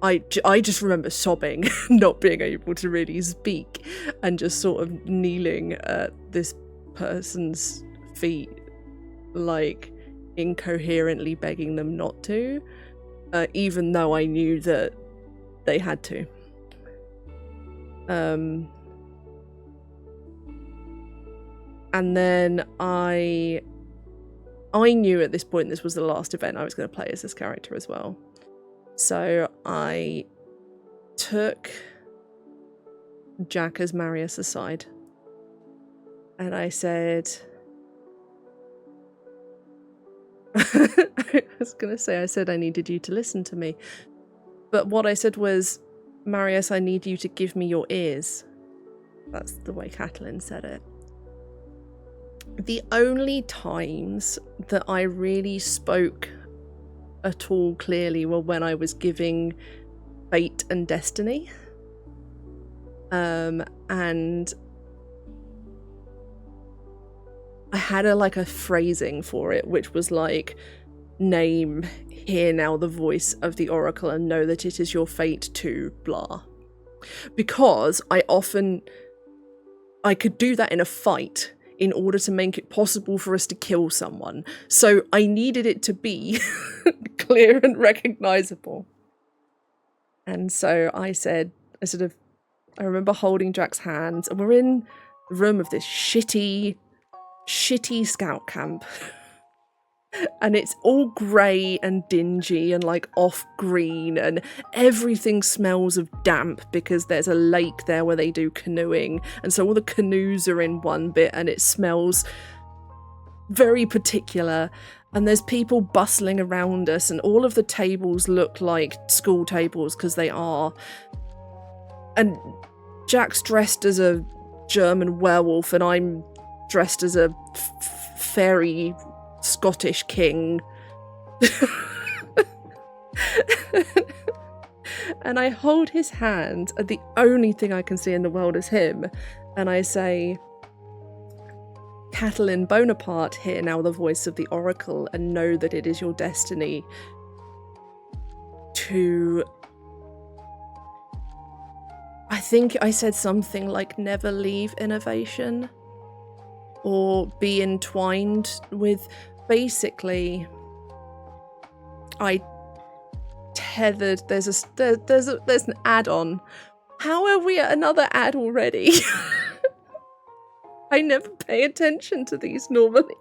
I just remember sobbing, not being able to really speak, and just sort of kneeling at this person's feet, like, incoherently begging them not to, even though I knew that they had to. And then I knew at this point this was the last event I was going to play as this character as well. So I took Jack as Marius aside, and I said, I said I needed you to listen to me. But what I said was, Marius, I need you to give me your ears. That's the way Catalin said it. The only times that I really spoke at all clearly were when I was giving fate and destiny. And I had a phrasing for it, which was like, name, hear now the voice of the oracle and know that it is your fate to blah. Because I could do that in a fight in order to make it possible for us to kill someone. So I needed it to be clear and recognizable. And so I remember holding Jack's hands, and we're in the room of this shitty scout camp. And it's all grey and dingy and like off green, and everything smells of damp because there's a lake there where they do canoeing, and so all the canoes are in one bit and it smells very particular, and there's people bustling around us, and all of the tables look like school tables because they are, and Jack's dressed as a German werewolf and I'm dressed as a fairy Scottish king. And I hold his hand, and the only thing I can see in the world is him, and I say, Catalin Bonaparte, hear now the voice of the oracle and know that it is your destiny to... I think I said something like never leave innovation, or be entwined with... Basically, I tethered. There's an add-on. How are we at another ad already? I never pay attention to these normally.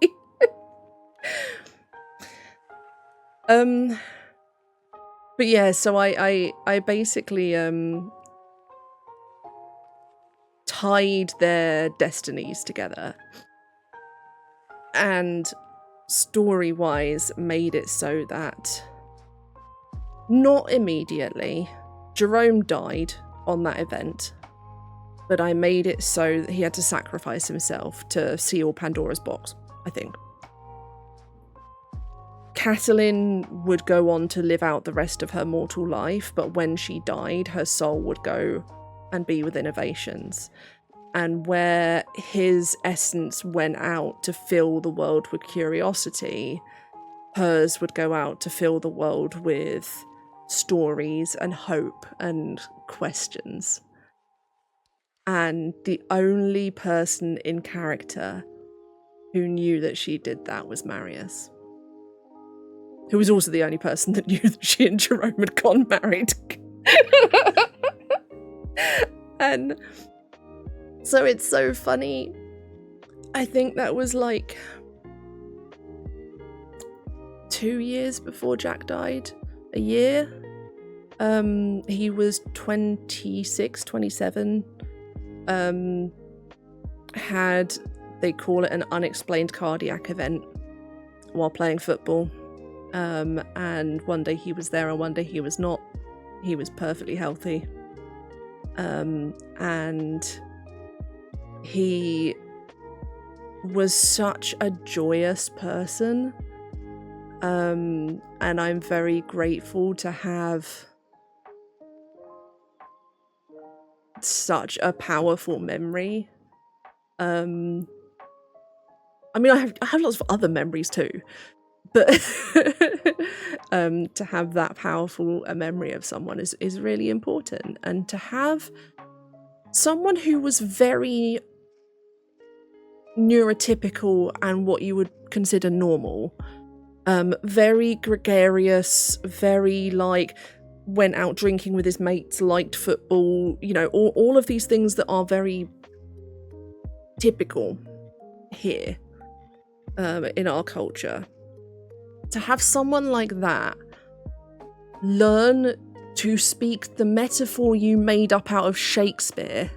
But yeah, so I basically tied their destinies together, and story-wise made it so that not immediately Jerome died on that event, but I made it so that he had to sacrifice himself to seal Pandora's box, I think. Catelyn would go on to live out the rest of her mortal life, but when she died, her soul would go and be with Innovations. And where his essence went out to fill the world with curiosity, hers would go out to fill the world with stories and hope and questions. And the only person in character who knew that she did that was Marius, who was also the only person that knew that she and Jerome had gone married. And so it's so funny. I think that was like 2 years before Jack died. A year. He was 26, 27. Had, they call it an unexplained cardiac event while playing football. And one day he was there and one day he was not. He was perfectly healthy. And he was such a joyous person. And I'm very grateful to have such a powerful memory. I mean, I have lots of other memories too, but to have that powerful a memory of someone is really important. And to have someone who was very neurotypical and what you would consider normal, very gregarious, very like went out drinking with his mates, liked football, you know, all of these things that are very typical here in our culture. To have someone like that learn to speak the metaphor you made up out of Shakespeare,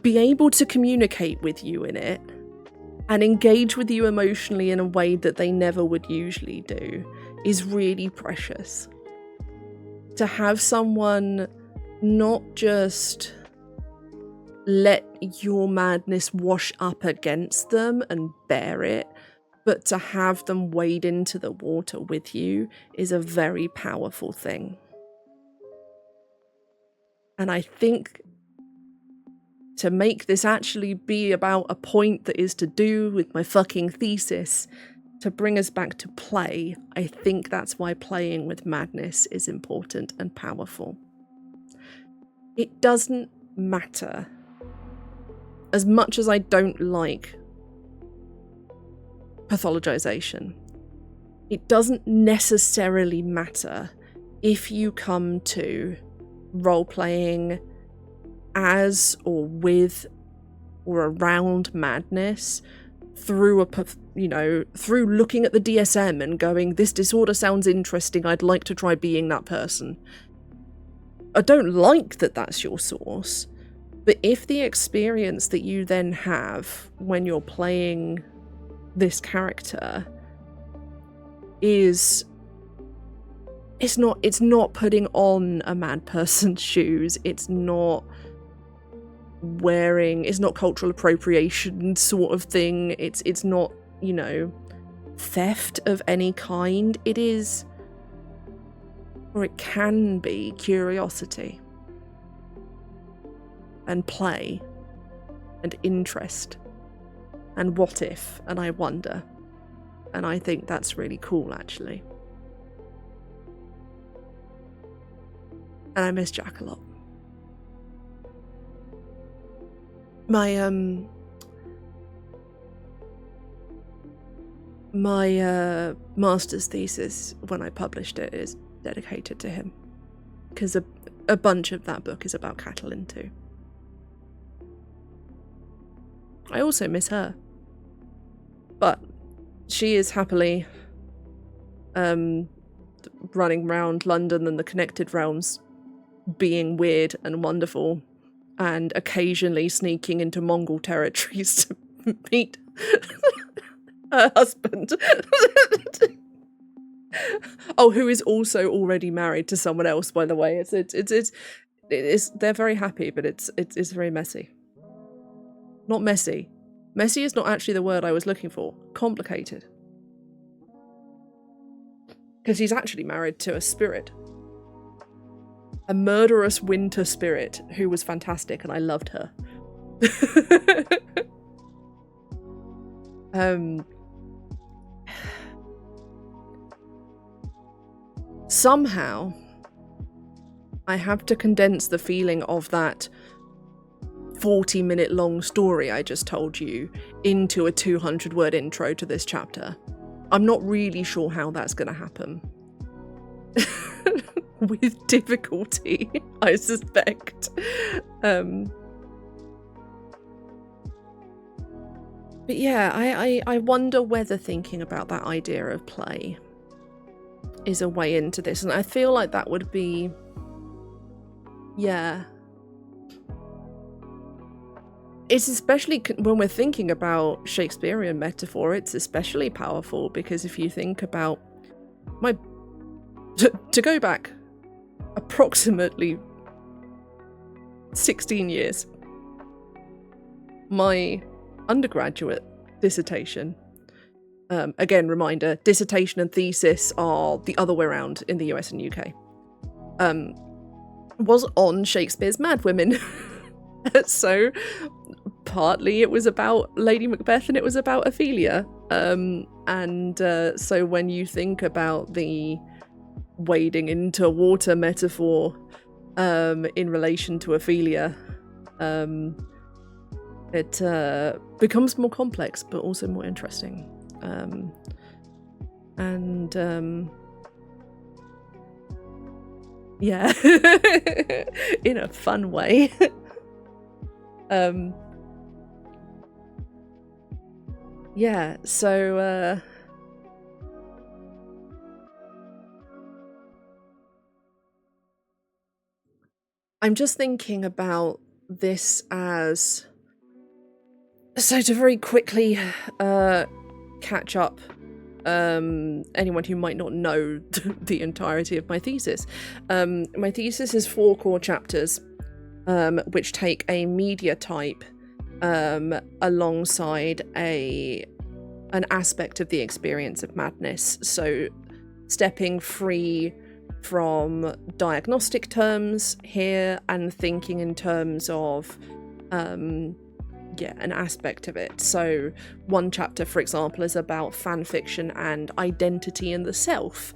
be able to communicate with you in it, and engage with you emotionally in a way that they never would usually do, is really precious. To have someone not just let your madness wash up against them and bear it, but to have them wade into the water with you is a very powerful thing. And I think to make this actually be about a point that is to do with my fucking thesis, to bring us back to play, I think that's why playing with madness is important and powerful. It doesn't matter. As much as I don't like pathologization, it doesn't necessarily matter if you come to role-playing as or with or around madness through through looking at the DSM and going, this disorder sounds interesting, I'd like to try being that person. I don't like that that's your source, but if the experience that you then have when you're playing this character is it's not putting on a mad person's shoes, it's not cultural appropriation sort of thing, it's not, you know, theft of any kind. It is, or it can be, curiosity and play and interest and what if and I wonder. And I think that's really cool, actually. And I miss Jack a lot. My master's thesis, when I published it, is dedicated to him, because a bunch of that book is about Catelyn too. I also miss her, but she is happily running around London and the connected realms, being weird and wonderful, and occasionally sneaking into Mongol territories to meet her husband. Oh, who is also already married to someone else, by the way. It's they're very happy, but it's very messy. Not messy. Messy is not actually the word I was looking for. Complicated. Because he's actually married to a spirit. A murderous winter spirit who was fantastic, and I loved her. Somehow, I have to condense the feeling of that 40-minute long story I just told you into a 200-word intro to this chapter. I'm not really sure how that's going to happen. With difficulty, I suspect. But yeah, I wonder whether thinking about that idea of play is a way into this, and I feel like that would be, yeah. It's especially when we're thinking about Shakespearean metaphor, it's especially powerful, because if you think about to go back approximately 16 years, my undergraduate dissertation, again, reminder, dissertation and thesis are the other way around in the US and UK, was on Shakespeare's Mad Women. So partly it was about Lady Macbeth and it was about Ophelia. So when you think about the wading into water metaphor in relation to Ophelia, it becomes more complex but also more interesting. Yeah, in a fun way. Yeah, so I'm just thinking about this as, so to very quickly catch up anyone who might not know the entirety of my thesis. My thesis is 4 core chapters, which take a media type alongside an aspect of the experience of madness. So stepping free from diagnostic terms here and thinking in terms of an aspect of it. So one chapter, for example, is about fan fiction and identity in the self.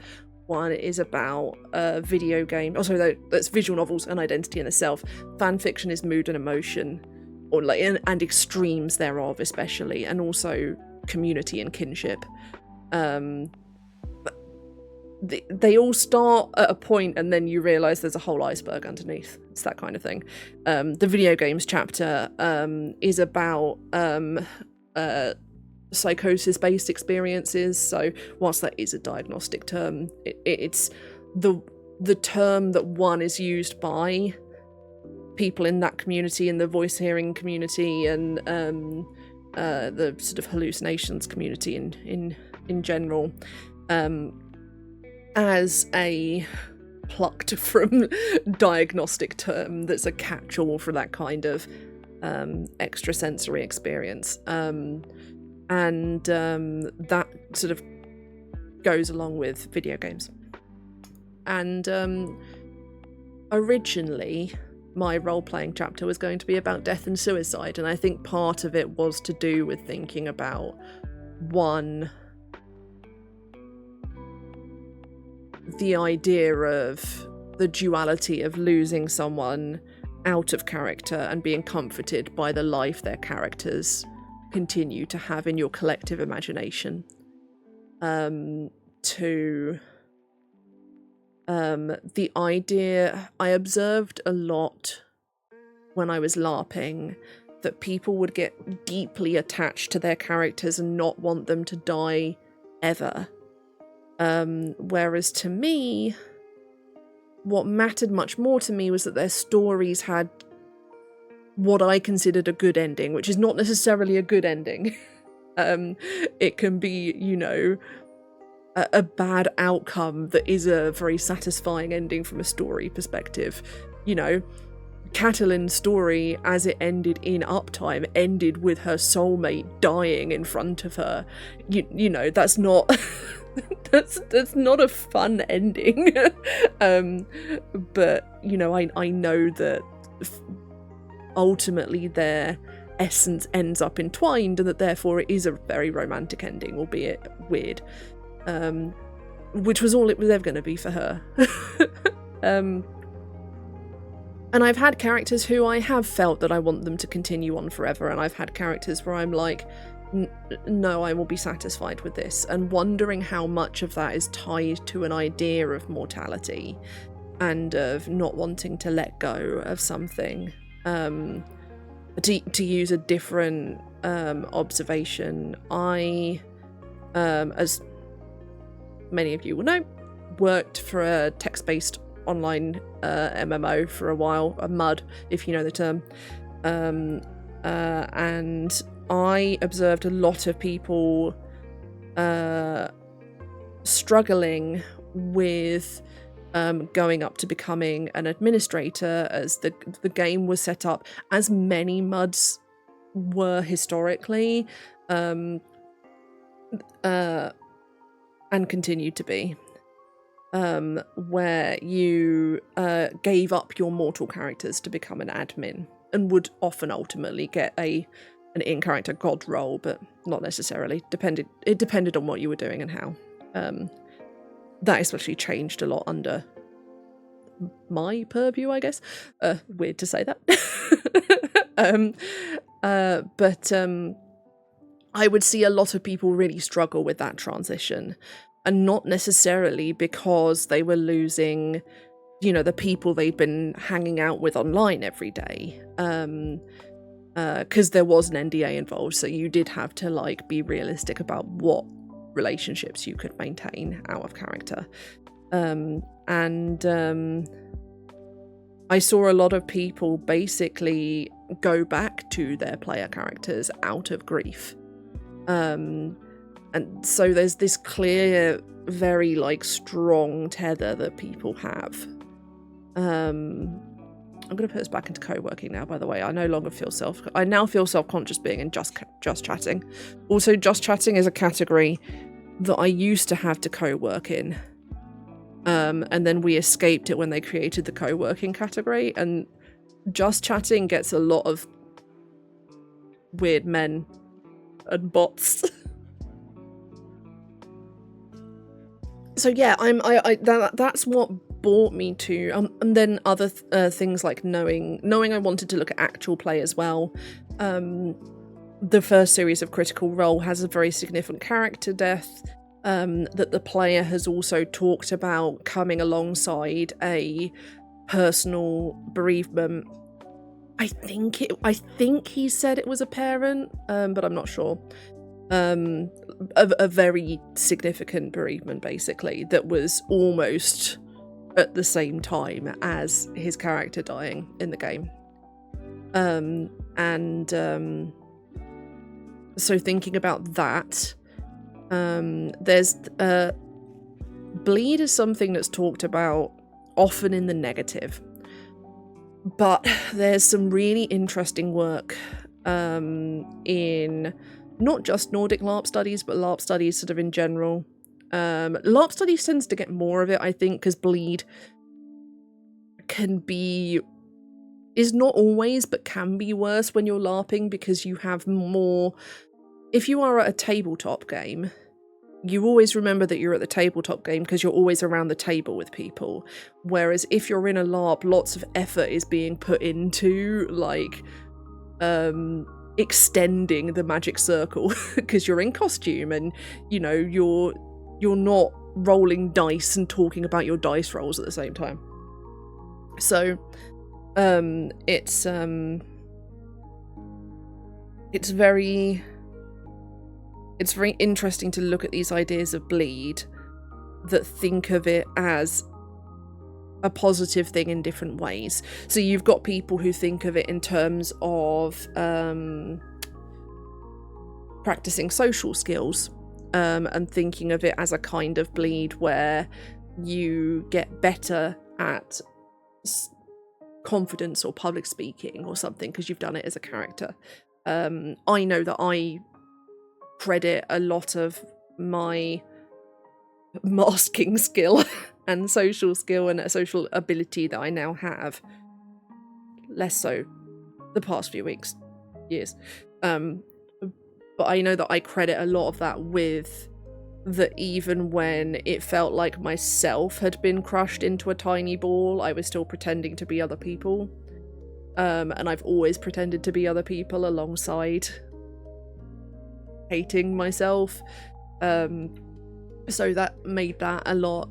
One is about video game. That's visual novels and identity in the self. Fan fiction is mood and emotion, and extremes thereof, especially, and also community and kinship. They all start at a point, and then you realise there's a whole iceberg underneath. It's that kind of thing. The video games chapter is about psychosis-based experiences. So whilst that is a diagnostic term, it's the term that one is used by people in that community, in the voice hearing community, and the sort of hallucinations community in general, as a plucked from diagnostic term that's a catch-all for that kind of extrasensory experience. And that sort of goes along with video games. And originally, my role-playing chapter was going to be about death and suicide, and I think part of it was to do with thinking about, one, the idea of the duality of losing someone out of character and being comforted by the life their characters continue to have in your collective imagination. To the idea, I observed a lot when I was LARPing that people would get deeply attached to their characters and not want them to die ever. Whereas to me, what mattered much more to me was that their stories had what I considered a good ending, which is not necessarily a good ending. It can be, a bad outcome that is a very satisfying ending from a story perspective. Catalin's story, as it ended in Uptime, ended with her soulmate dying in front of her. You know, that's not that's not a fun ending. But you know, I know that ultimately their essence ends up entwined, and that therefore it is a very romantic ending, albeit weird. Which was all it was ever going to be for her. And I've had characters who I have felt that I want them to continue on forever, and I've had characters where I'm like, no, I will be satisfied with this, and wondering how much of that is tied to an idea of mortality and of not wanting to let go of something. To use a different observation, I, as many of you will know, worked for a text-based online MMO for a while, a MUD, if you know the term, and I observed a lot of people struggling with going up to becoming an administrator, as the game was set up, as many MUDs were historically, and continued to be, where you gave up your mortal characters to become an admin, and would often ultimately get an in-character god role, but not necessarily. It depended on what you were doing and how. That especially changed a lot under my purview, I guess. Weird to say that. But I would see a lot of people really struggle with that transition, and not necessarily because they were losing, you know, the people they'd been hanging out with online every day. Because there was an NDA involved, so you did have to like be realistic about what relationships you could maintain out of character. I saw a lot of people basically go back to their player characters out of grief. And so there's this clear, very like strong tether that people have. I'm going to put us back into co-working now, by the way. I now feel self-conscious being in just chatting. Also, just chatting is a category that I used to have to co-work in. And then we escaped it when they created the co-working category, and just chatting gets a lot of weird men and bots. So yeah, that's what brought me to, and then other things like knowing I wanted to look at actual play as well. The first series of Critical Role has a very significant character death that the player has also talked about coming alongside a personal bereavement. I think he said it was a parent, but I'm not sure. A very significant bereavement, basically, that was almost at the same time as his character dying in the game. So thinking about that, there's bleed is something that's talked about often in the negative, but there's some really interesting work in not just Nordic LARP studies, but LARP studies sort of in general. LARP studies tends to get more of it, I think, because bleed is not always, but can be worse when you're LARPing, because you have more. If you are at a tabletop game, you always remember that you're at the tabletop game because you're always around the table with people. Whereas if you're in a LARP, lots of effort is being put into, like, extending the magic circle because you're in costume, and you know you're not rolling dice and talking about your dice rolls at the same time. So it's very interesting to look at these ideas of bleed that think of it as a positive thing in different ways. So you've got people who think of it in terms of practicing social skills, and thinking of it as a kind of bleed where you get better at confidence or public speaking or something because you've done it as a character. I know that I credit a lot of my masking skill and social skill and a social ability that I now have, less so the past few weeks, years, but I know that I credit a lot of that with that even when it felt like myself had been crushed into a tiny ball, I was still pretending to be other people, and I've always pretended to be other people alongside hating myself, so that made that a lot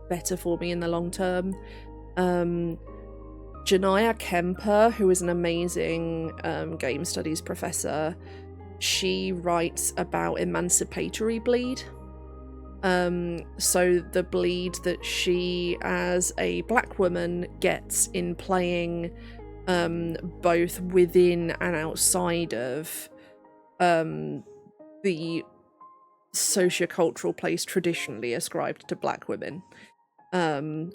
better for me in the long term. Janaya Kemper, who is an amazing game studies professor, she writes about emancipatory bleed. So the bleed that she, as a black woman, gets in playing both within and outside of the sociocultural place traditionally ascribed to black women,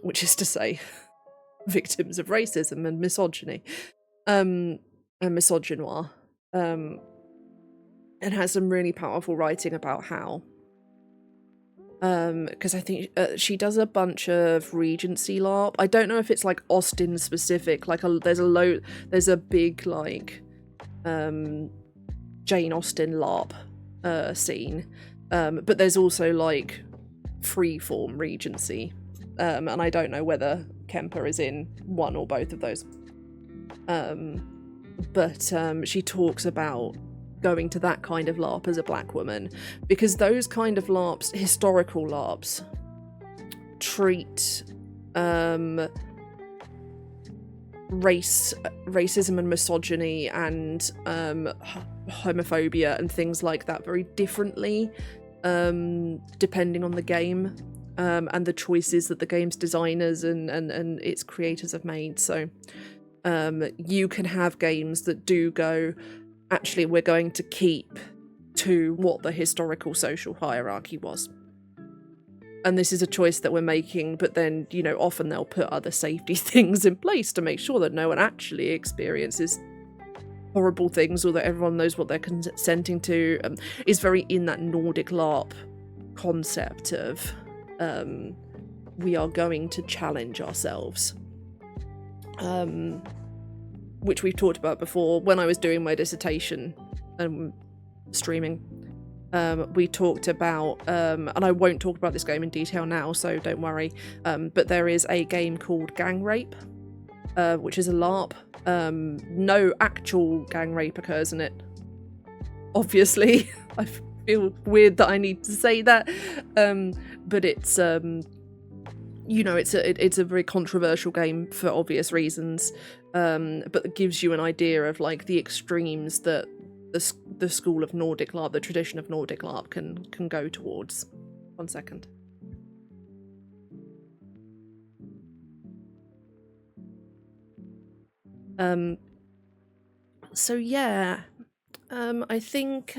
which is to say victims of racism and misogyny, and misogynoir, and has some really powerful writing about how, because I think she does a bunch of Regency LARP. I don't know if it's like Austin specific, like there's a big like Jane Austen LARP scene, but there's also like freeform Regency, and I don't know whether Kemper is in one or both of those, but she talks about going to that kind of LARP as a black woman, because those kind of LARPs, historical LARPs, treat racism and misogyny and homophobia and things like that very differently, depending on the game, and the choices that the game's designers and its creators have made. So you can have games that do go, actually we're going to keep to what the historical social hierarchy was, and this is a choice that we're making, but then, you know, often they'll put other safety things in place to make sure that no one actually experiences horrible things, or that everyone knows what they're consenting to. Is very in that Nordic LARP concept of we are going to challenge ourselves, which we've talked about before. When I was doing my dissertation streaming, we talked about, and I won't talk about this game in detail now, so don't worry, but there is a game called Gang Rape, which is a LARP. No actual gang rape occurs in it, obviously. I feel weird that I need to say that, but it's you know, it's a very controversial game for obvious reasons, but it gives you an idea of like the extremes that the school of Nordic LARP, the tradition of Nordic LARP can go towards. 1 second. So yeah, I think,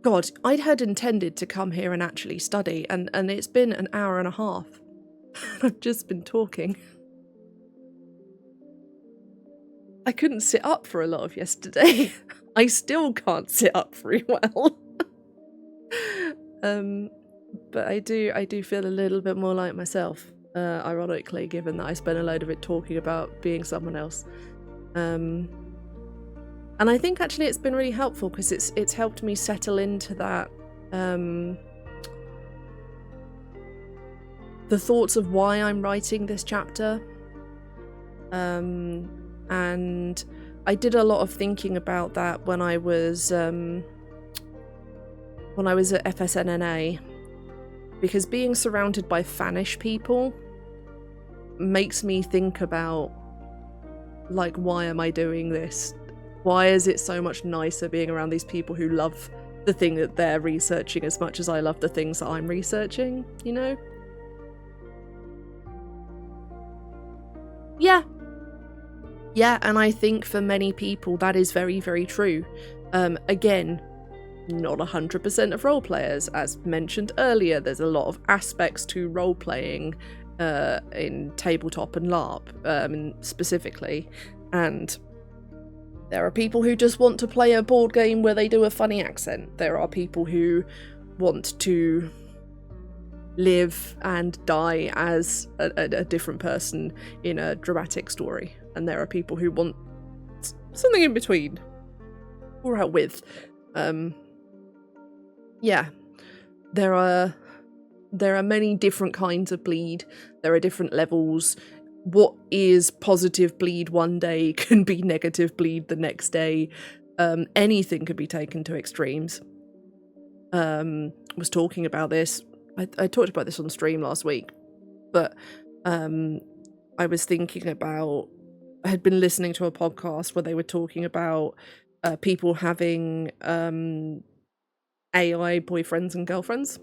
God, I had intended to come here and actually study, and it's been an hour and a half. I've just been talking. I couldn't sit up for a lot of yesterday. I still can't sit up very well. But I do feel a little bit more like myself, ironically, given that I spent a load of it talking about being someone else. And I think actually it's been really helpful, because it's helped me settle into that, the thoughts of why I'm writing this chapter. And I did a lot of thinking about that when I was at FSNNA, because being surrounded by fanish people makes me think about, like, why am I doing this? Why is it so much nicer being around these people who love the thing that they're researching as much as I love the things that I'm researching, you know? Yeah, and I think for many people that is very, very true. Again, not 100% of role players. As mentioned earlier, there's a lot of aspects to role playing in tabletop and LARP specifically, and there are people who just want to play a board game where they do a funny accent. There are people who want to live and die as a different person in a dramatic story, and there are people who want something in between or out with. Yeah, there are many different kinds of bleed. There are different levels. What is positive bleed one day can be negative bleed the next day. Anything could be taken to extremes. Was talking about this. I talked about this on stream last week, but I was thinking about, I had been listening to a podcast where they were talking about people having AI boyfriends and girlfriends.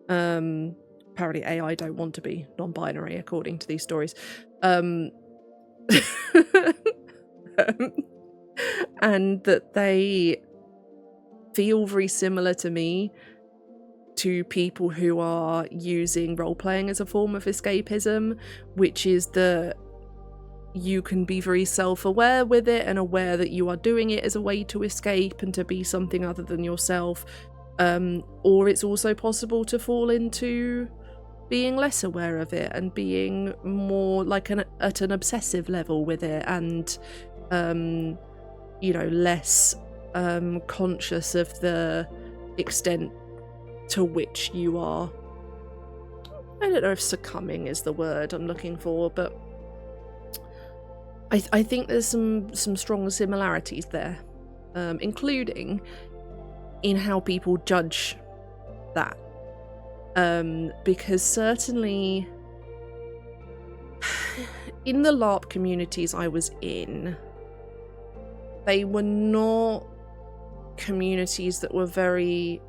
Apparently AI don't want to be non-binary according to these stories. And that they feel very similar to me, to people who are using role-playing as a form of escapism, which is that you can be very self-aware with it and aware that you are doing it as a way to escape and to be something other than yourself. Or it's also possible to fall into being less aware of it and being more like at an obsessive level with it, and less conscious of the extent to which you are, I don't know if succumbing is the word I'm looking for, but I think there's some strong similarities there, including in how people judge that. Because certainly in the LARP communities I was in, they were not communities that were very...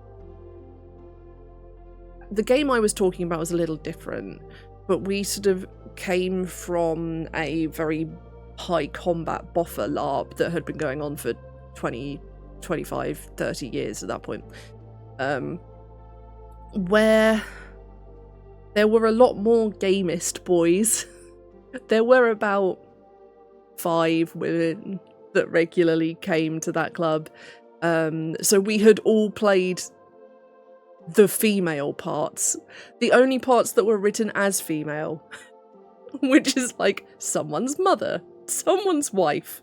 The game I was talking about was a little different, but we sort of came from a very high combat boffer LARP that had been going on for 20, 25, 30 years at that point. Where there were a lot more gamist boys. There were about 5 women that regularly came to that club. So we had all played the female parts. The only parts that were written as female. Which is like someone's mother, someone's wife,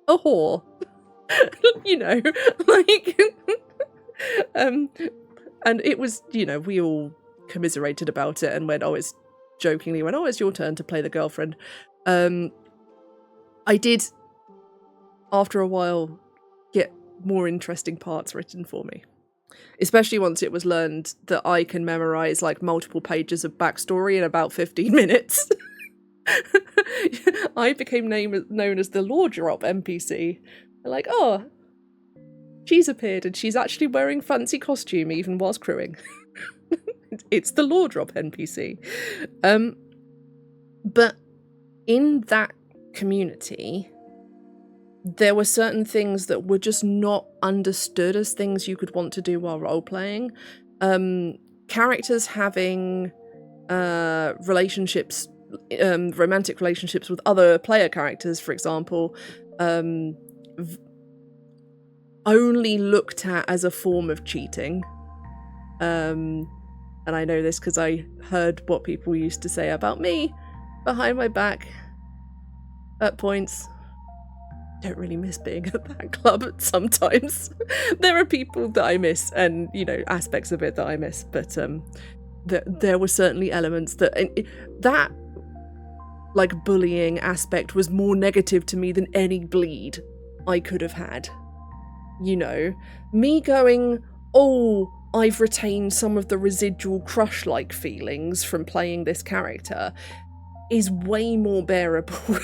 a whore. And it was, we all commiserated about it and went, it's your turn to play the girlfriend. I did, after a while, get more interesting parts written for me. Especially once it was learned that I can memorize like multiple pages of backstory in about 15 minutes. I became known as the Law Drop NPC. They're like, she's appeared and she's actually wearing fancy costume even whilst crewing. It's the Law Drop NPC. But in that community, there were certain things that were just not understood as things you could want to do while role-playing. Characters having relationships, romantic relationships with other player characters, for example, only looked at as a form of cheating. And I know this because I heard what people used to say about me behind my back at points. Don't really miss being at that club sometimes. There are people that I miss and, aspects of it that I miss, but there were certainly elements that like bullying aspect was more negative to me than any bleed I could have had. Me going, I've retained some of the residual crush-like feelings from playing this character is way more bearable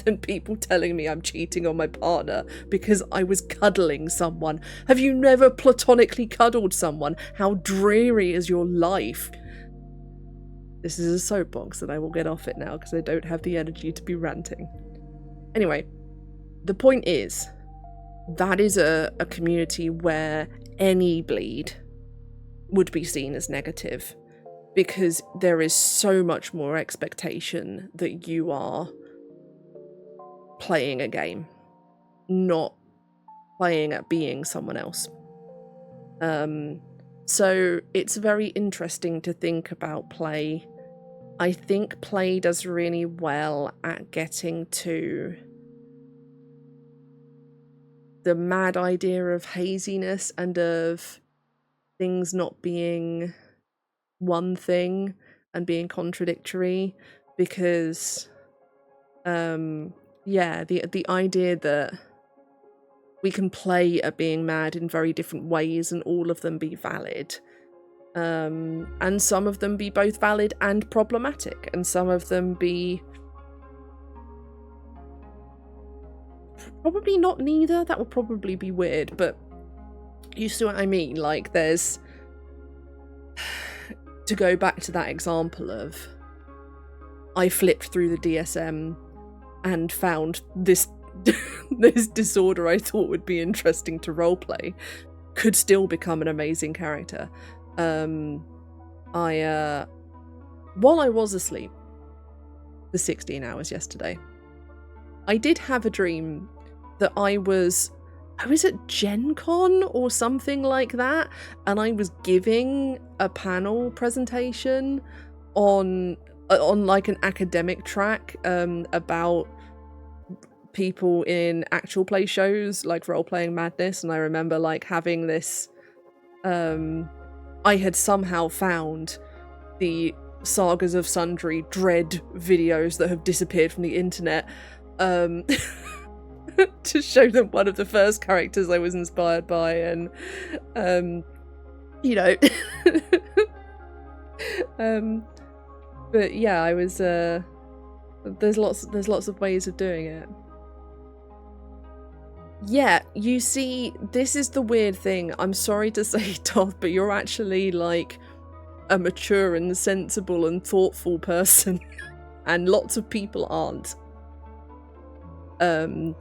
than people telling me I'm cheating on my partner because I was cuddling someone. Have you never platonically cuddled someone? How dreary is your life? This is a soapbox and I will get off it now because I don't have the energy to be ranting. Anyway, the point is, that is a community where any bleed would be seen as negative. because there is so much more expectation that you are playing a game, not playing at being someone else. So it's very interesting to think about play. I think play does really well at getting to the mad idea of haziness and of things not being one thing and being contradictory, because the idea that we can play at being mad in very different ways and all of them be valid, and some of them be both valid and problematic, and some of them be probably not neither. That would probably be weird, but you see what I mean? Like, there's, to go back to that example of I flipped through the DSM and found this this disorder I thought would be interesting to roleplay could still become an amazing character. While I was asleep for 16 hours yesterday, I did have a dream that I was at Gen Con or something like that, and I was giving a panel presentation on like an academic track about people in actual play shows, like role-playing madness. And I remember like having this, I had somehow found the Sagas of Sundry Dread videos that have disappeared from the internet, to show them one of the first characters I was inspired by, and you know, but yeah, I was there's lots of ways of doing it. Yeah, you see, this is the weird thing. I'm sorry to say, Toth, but you're actually like a mature and sensible and thoughtful person, and lots of people aren't. And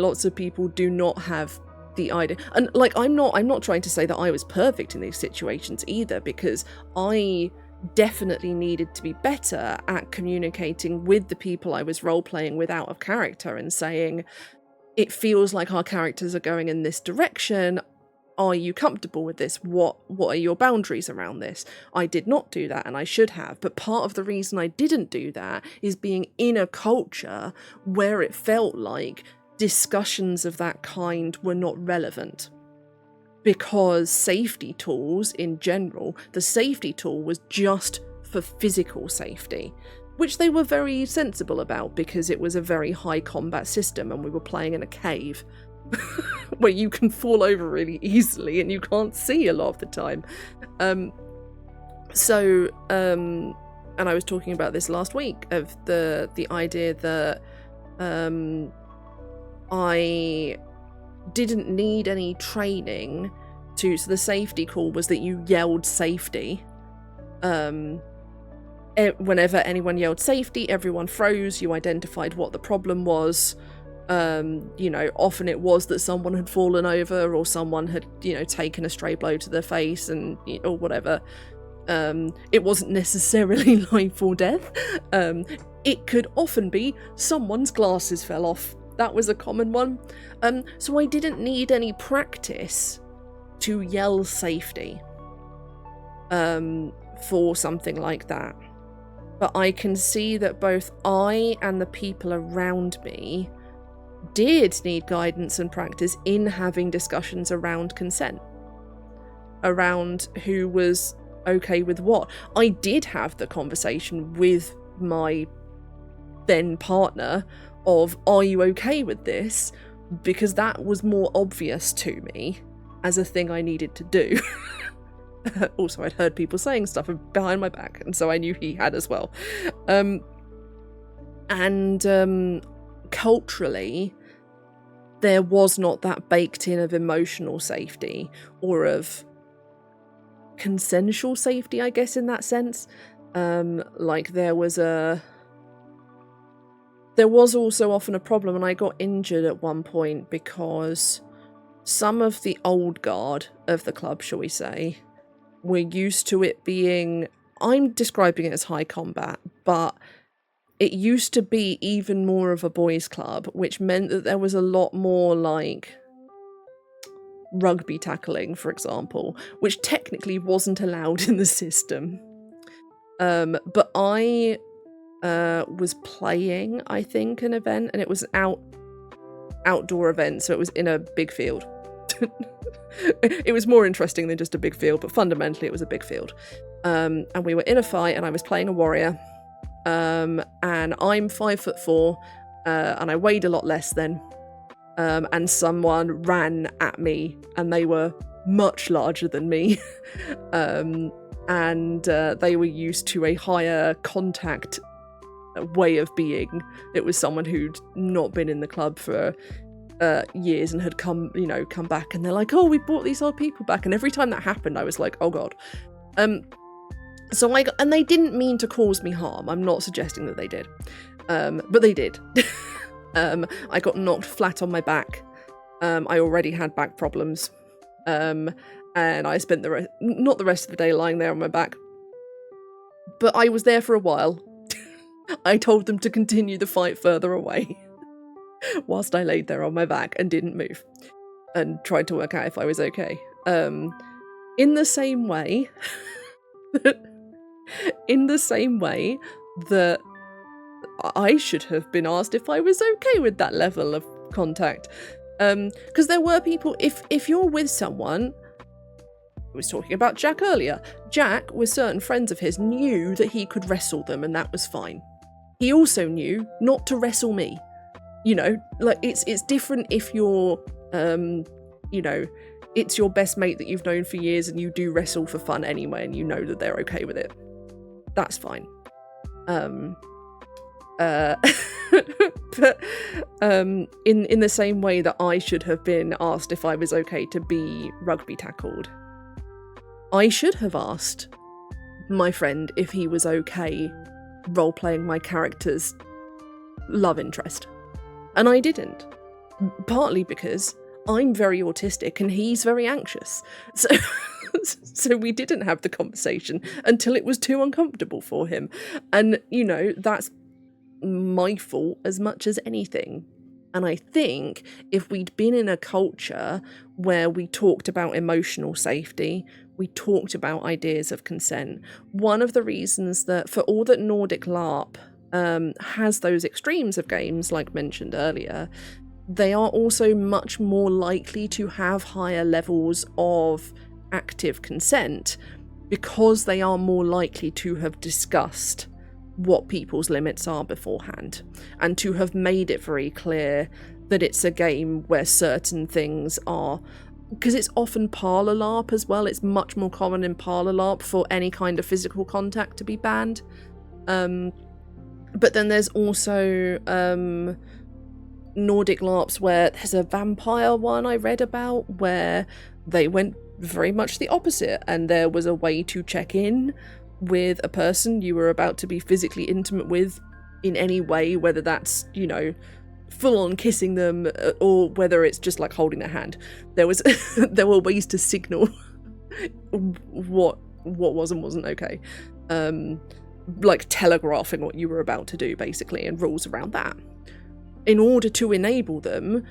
lots of people do not have the idea. And like, I'm not trying to say that I was perfect in these situations either, because I definitely needed to be better at communicating with the people I was role-playing with out of character and saying, it feels like our characters are going in this direction. Are you comfortable with this? What are your boundaries around this? I did not do that, and I should have. But part of the reason I didn't do that is being in a culture where it felt like discussions of that kind were not relevant. Because safety tools in general, the safety tool was just for physical safety, which they were very sensible about because it was a very high combat system and we were playing in a cave where you can fall over really easily and you can't see a lot of the time. And I was talking about this last week, of the idea that I didn't need any training so the safety call was that you yelled safety. Whenever anyone yelled safety, everyone froze, you identified what the problem was. Often it was that someone had fallen over or someone had, taken a stray blow to their face and or whatever. It wasn't necessarily life or death. It could often be someone's glasses fell off. That was a common one. So I didn't need any practice to yell safety for something like that. But I can see that both I and the people around me did need guidance and practice in having discussions around consent, around who was okay with what. I did have the conversation with my then partner of, are you okay with this? Because that was more obvious to me as a thing I needed to do. Also, I'd heard people saying stuff behind my back, and so I knew he had as well. Culturally, there was not that baked in of emotional safety or of consensual safety, I guess, in that sense. Like there was also often a problem, and I got injured at one point because some of the old guard of the club, shall we say, were used to it being I'm describing it as high combat, but it used to be even more of a boys' club, which meant that there was a lot more like rugby tackling, for example, which technically wasn't allowed in the system. But I was playing, I think, an event, and it was an outdoor event, so it was in a big field. It was more interesting than just a big field, but fundamentally it was a big field. And we were in a fight, and I was playing a warrior. And I'm 5'4", and I weighed a lot less then. And someone ran at me, and they were much larger than me. And they were used to a higher contact way of being. It was someone who'd not been in the club for years and had come back, and they're like, oh, we brought these old people back. And every time that happened, I was like, oh god. So and they didn't mean to cause me harm. I'm not suggesting that they did, but they did. I got knocked flat on my back. I already had back problems, and I spent not the rest of the day lying there on my back, but I was there for a while. I told them to continue the fight further away, whilst I laid there on my back and didn't move, and tried to work out if I was okay. In the same way that I should have been asked if I was okay with that level of contact. Because there were people, if you're with someone, I was talking about Jack earlier, Jack, with certain friends of his, knew that he could wrestle them, and that was fine. He also knew not to wrestle me. Like, it's different if you're, it's your best mate that you've known for years and you do wrestle for fun anyway, and you know that they're okay with it. That's fine. But in the same way that I should have been asked if I was okay to be rugby tackled, I should have asked my friend if he was okay role-playing my character's love interest. And I didn't. Partly because I'm very autistic and he's very anxious. So we didn't have the conversation until it was too uncomfortable for him. And, that's my fault as much as anything. And I think if we'd been in a culture where we talked about emotional safety, we talked about ideas of consent, one of the reasons that, for all that Nordic LARP has those extremes of games, like mentioned earlier, they are also much more likely to have higher levels of active consent because they are more likely to have discussed what people's limits are beforehand, and to have made it very clear that it's a game where certain things are, because it's often parlour LARP as well. It's much more common in parlour LARP for any kind of physical contact to be banned. But then there's also Nordic LARPs where there's a vampire one I read about where they went very much the opposite, and there was a way to check in with a person you were about to be physically intimate with in any way, whether that's, full on kissing them or whether it's just like holding their hand. There were ways to signal what was and wasn't okay. Like telegraphing what you were about to do, basically, and rules around that, in order to enable them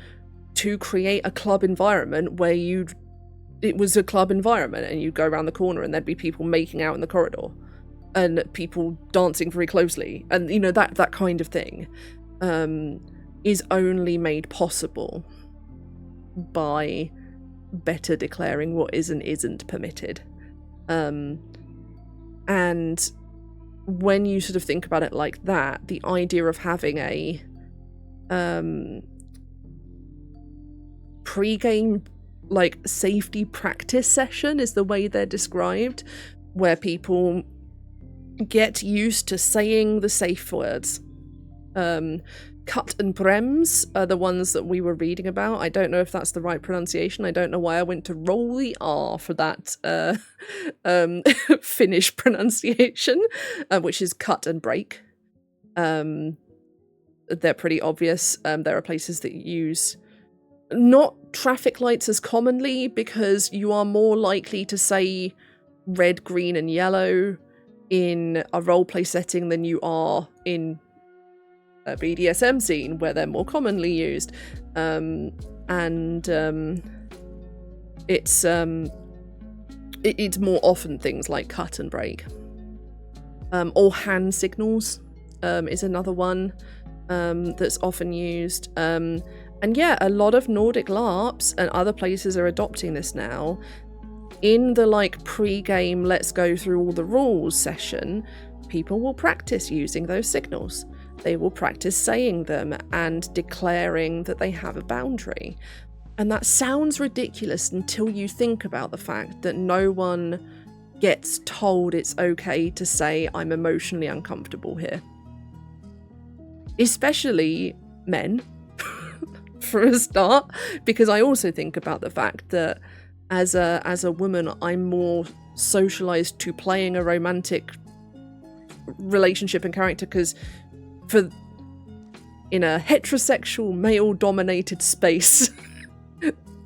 to create a club environment where it was a club environment, and you'd go around the corner and there'd be people making out in the corridor and people dancing very closely, and that kind of thing is only made possible by better declaring what is and isn't permitted. And when you sort of think about it like that, the idea of having a pre-game like safety practice session is the way they're described, where people get used to saying the safe words. Cut and brems are the ones that we were reading about. I don't know if that's the right pronunciation. I don't know why I went to roll the R for that Finnish pronunciation, which is cut and break. They're pretty obvious. There are places that use not traffic lights as commonly, because you are more likely to say red, green, and yellow in a roleplay setting than you are in a BDSM scene where they're more commonly used. It's more often things like cut and break. Or hand signals is another one that's often used. And yeah, a lot of Nordic LARPs and other places are adopting this now. In the like pre-game let's go through all the rules session, people will practice using those signals. They will practice saying them and declaring that they have a boundary. And that sounds ridiculous until you think about the fact that no one gets told it's okay to say I'm emotionally uncomfortable here. Especially men, for a start, because I also think about the fact that as a woman, I'm more socialized to playing a romantic relationship and character, because in a heterosexual male-dominated space,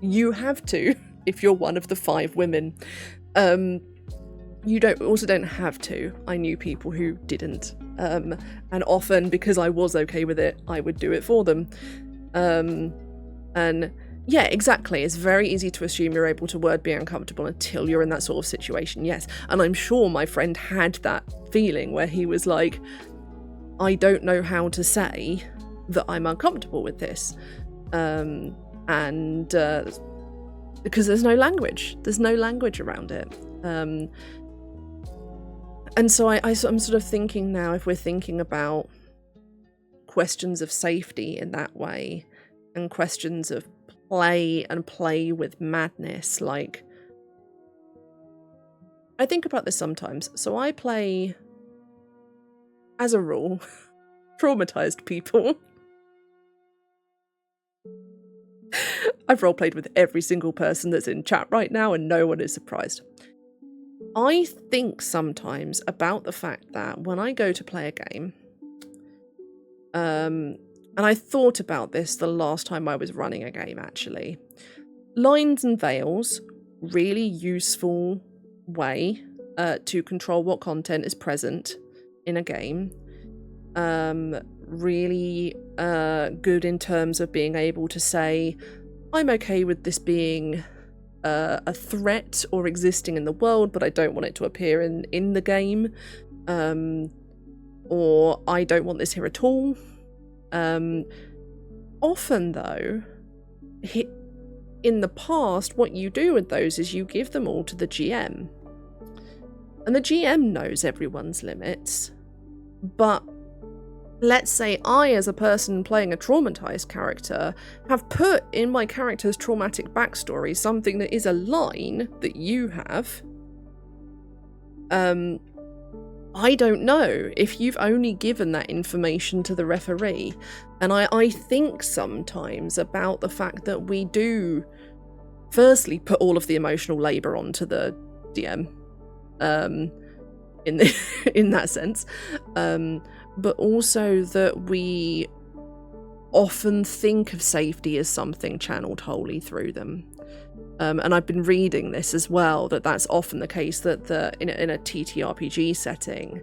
you have to, if you're one of the 5 women. You don't have to. I knew people who didn't, and often because I was okay with it, I would do it for them. And yeah, exactly. It's very easy to assume you're able to word be uncomfortable until you're in that sort of situation. Yes, and I'm sure my friend had that feeling where he was like, I don't know how to say that I'm uncomfortable with this, because there's no language. There's no language around it. And so I'm sort of thinking now, if we're thinking about questions of safety in that way, and questions of play with madness, like, I think about this sometimes. So I play, as a rule, traumatized people. I've roleplayed with every single person that's in chat right now, and no one is surprised. I think sometimes about the fact that when I go to play a game, and I thought about this the last time I was running a game, actually. Lines and veils, really useful way to control what content is present in a game. Really good in terms of being able to say, I'm okay with this being a threat or existing in the world, but I don't want it to appear in the game. Or I don't want this here at all. Often though, in the past, what you do with those is you give them all to the GM. And the GM knows everyone's limits. But let's say I, as a person playing a traumatized character, have put in my character's traumatic backstory something that is a line that you have. I don't know if you've only given that information to the referee. And I think sometimes about the fact that we do, firstly, put all of the emotional labour onto the DM, in that sense, but also that we often think of safety as something channeled wholly through them. And I've been reading this as well, that's often the case, that in a TTRPG setting,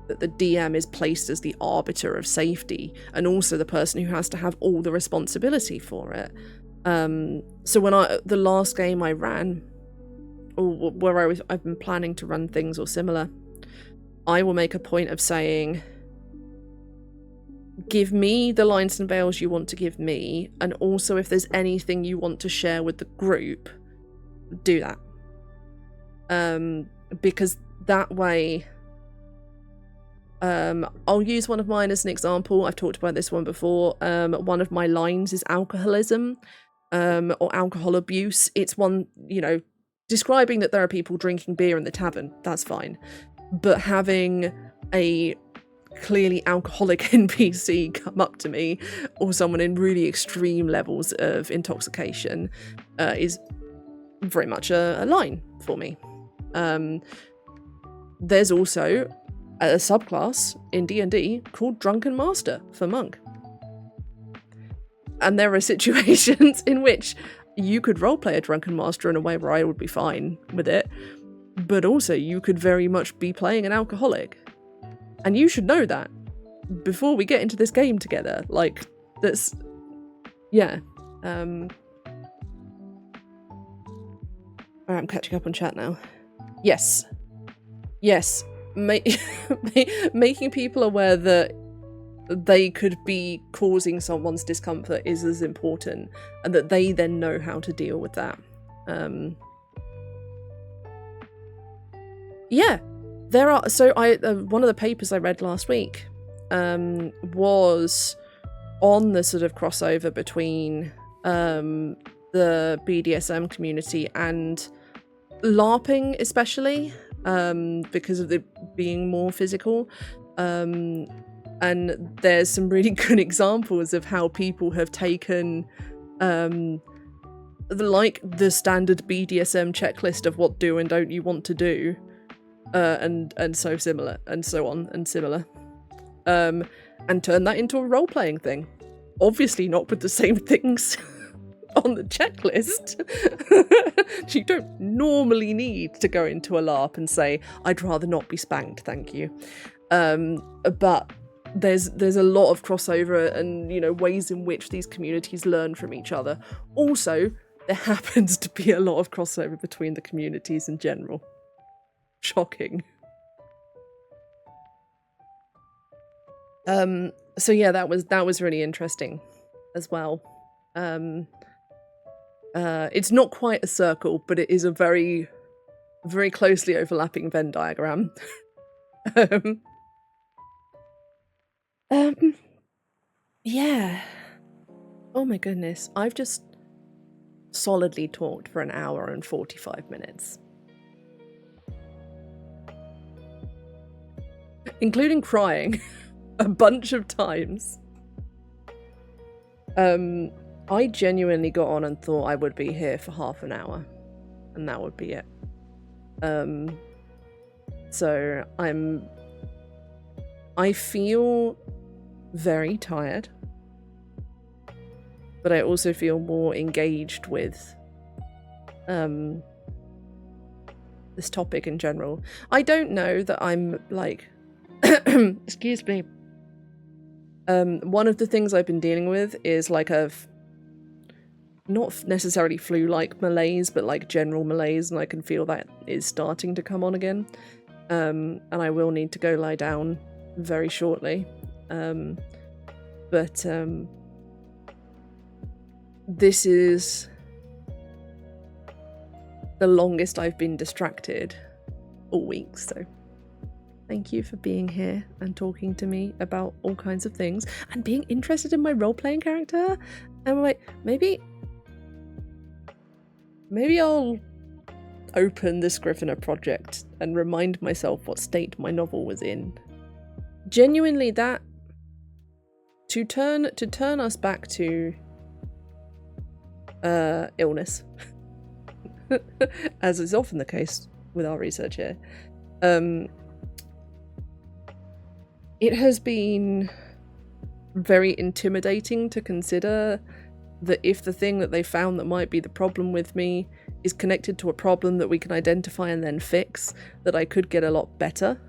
that the DM is placed as the arbiter of safety, and also the person who has to have all the responsibility for it. So when the last game I ran, or where I've been planning to run things or similar, I will make a point of saying, give me the lines and veils you want to give me, and also if there's anything you want to share with the group, do that. Because that way, I'll use one of mine as an example. I've talked about this one before. One of my lines is alcoholism, or alcohol abuse. It's one, describing that there are people drinking beer in the tavern, that's fine. But having a clearly alcoholic NPC come up to me, or someone in really extreme levels of intoxication, is very much a line for me. There's also a subclass in D&D called Drunken Master for Monk. And there are situations in which you could roleplay a Drunken Master in a way where I would be fine with it, but also you could very much be playing an alcoholic. And you should know that before we get into this game together. Like, that's... yeah. Alright, I'm catching up on chat now. Yes. Yes. Making people aware that they could be causing someone's discomfort is as important, and that they then know how to deal with that. Yeah, there are. So one of the papers I read last week was on the sort of crossover between the BDSM community and LARPing, especially because of it being more physical. And there's some really good examples of how people have taken the standard BDSM checklist of what do and don't you want to do, and so similar, and so on, and similar, and turn that into a role-playing thing. Obviously not with the same things on the checklist. You don't normally need to go into a LARP and say, I'd rather not be spanked, thank you. But there's a lot of crossover and, you know, ways in which these communities learn from each other. Also, there happens to be a lot of crossover between the communities in general. Shocking. So yeah, that was really interesting as well. It's not quite a circle, but it is a very, very closely overlapping Venn diagram. Yeah. Oh my goodness. I've just solidly talked for an hour and 45 minutes. Including crying a bunch of times. I genuinely got on and thought I would be here for half an hour, and that would be it. So I feel very tired, but I also feel more engaged with this topic in general. I don't know that I'm like excuse me. One of the things I've been dealing with is like not necessarily flu-like malaise, but like general malaise, and I can feel that is starting to come on again. And I will need to go lie down very shortly. But this is the longest I've been distracted all week, so thank you for being here and talking to me about all kinds of things and being interested in my role-playing character. And wait, maybe I'll open the Scrivener project and remind myself what state my novel was in. Genuinely, that to turn us back to illness, as is often the case with our research here. It has been very intimidating to consider that if the thing that they found that might be the problem with me is connected to a problem that we can identify and then fix, that I could get a lot better.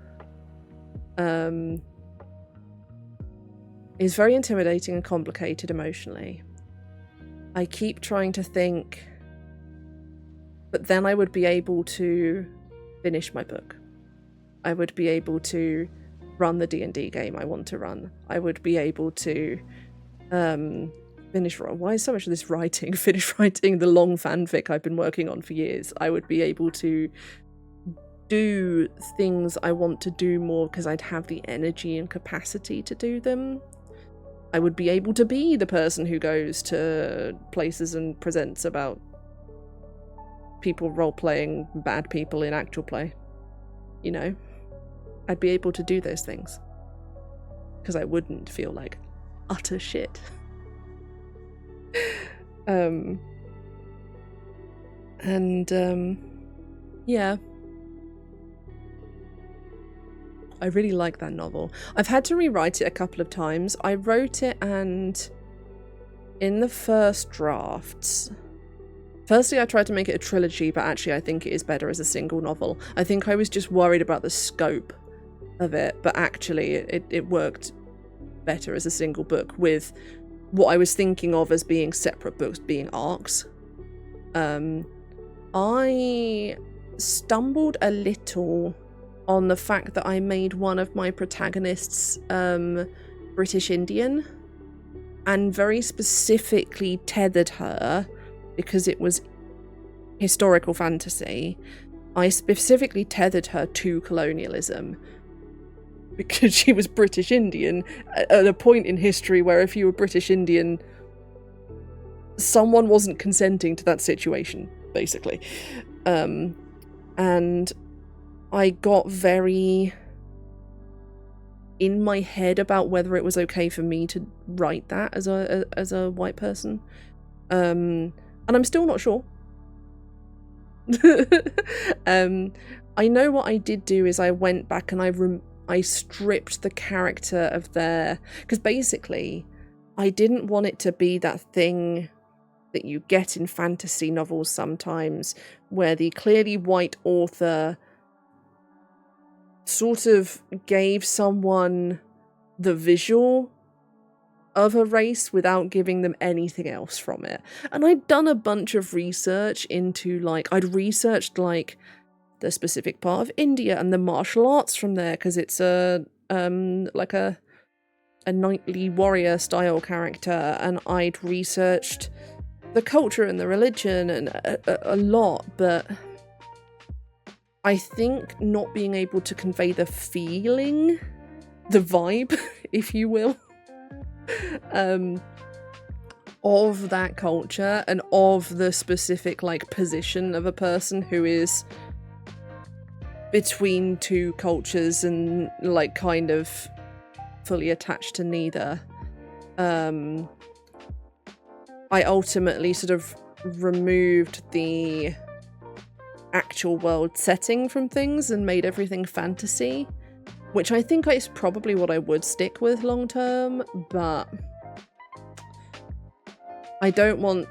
It's very intimidating and complicated emotionally. I keep trying to think, but then I would be able to finish my book. I would be able to run the D&D game I want to run. I would be able to finish so much of this writing? Finish writing the long fanfic I've been working on for years. I would be able to do things I want to do more because I'd have the energy and capacity to do them. I would be able to be the person who goes to places and presents about people role-playing bad people in actual play. You know? I'd be able to do those things. Because I wouldn't feel like utter shit. Yeah. I really like that novel. I've had to rewrite it a couple of times. I wrote it, and in the first Firstly, I tried to make it a trilogy, but actually I think it is better as a single novel. I think I was just worried about the scope of it, but actually it worked better as a single book, with what I was thinking of as being separate books being arcs. I stumbled a little on the fact that I made one of my protagonists British Indian, and very specifically tethered her, because it was historical fantasy, I specifically tethered her to colonialism, because she was British Indian at a point in history where if you were British Indian, someone wasn't consenting to that situation, basically. And I got very in my head about whether it was okay for me to write that as a white person. And I'm still not sure. I know what I did do is I went back and I stripped the character of their... Because basically, I didn't want it to be that thing that you get in fantasy novels sometimes, where the clearly white author sort of gave someone the visual of a race without giving them anything else from it. And I'd done a bunch of research into, like, I'd researched, like, the specific part of India and the martial arts from there, because it's like a knightly warrior style character, and I'd researched the culture and the religion and a lot, but I think not being able to convey the feeling, the vibe, if you will, of that culture and of the specific, like, position of a person who is between two cultures and, like, kind of fully attached to neither. I ultimately sort of removed the actual world setting from things and made everything fantasy, which I think is probably what I would stick with long term, but I don't want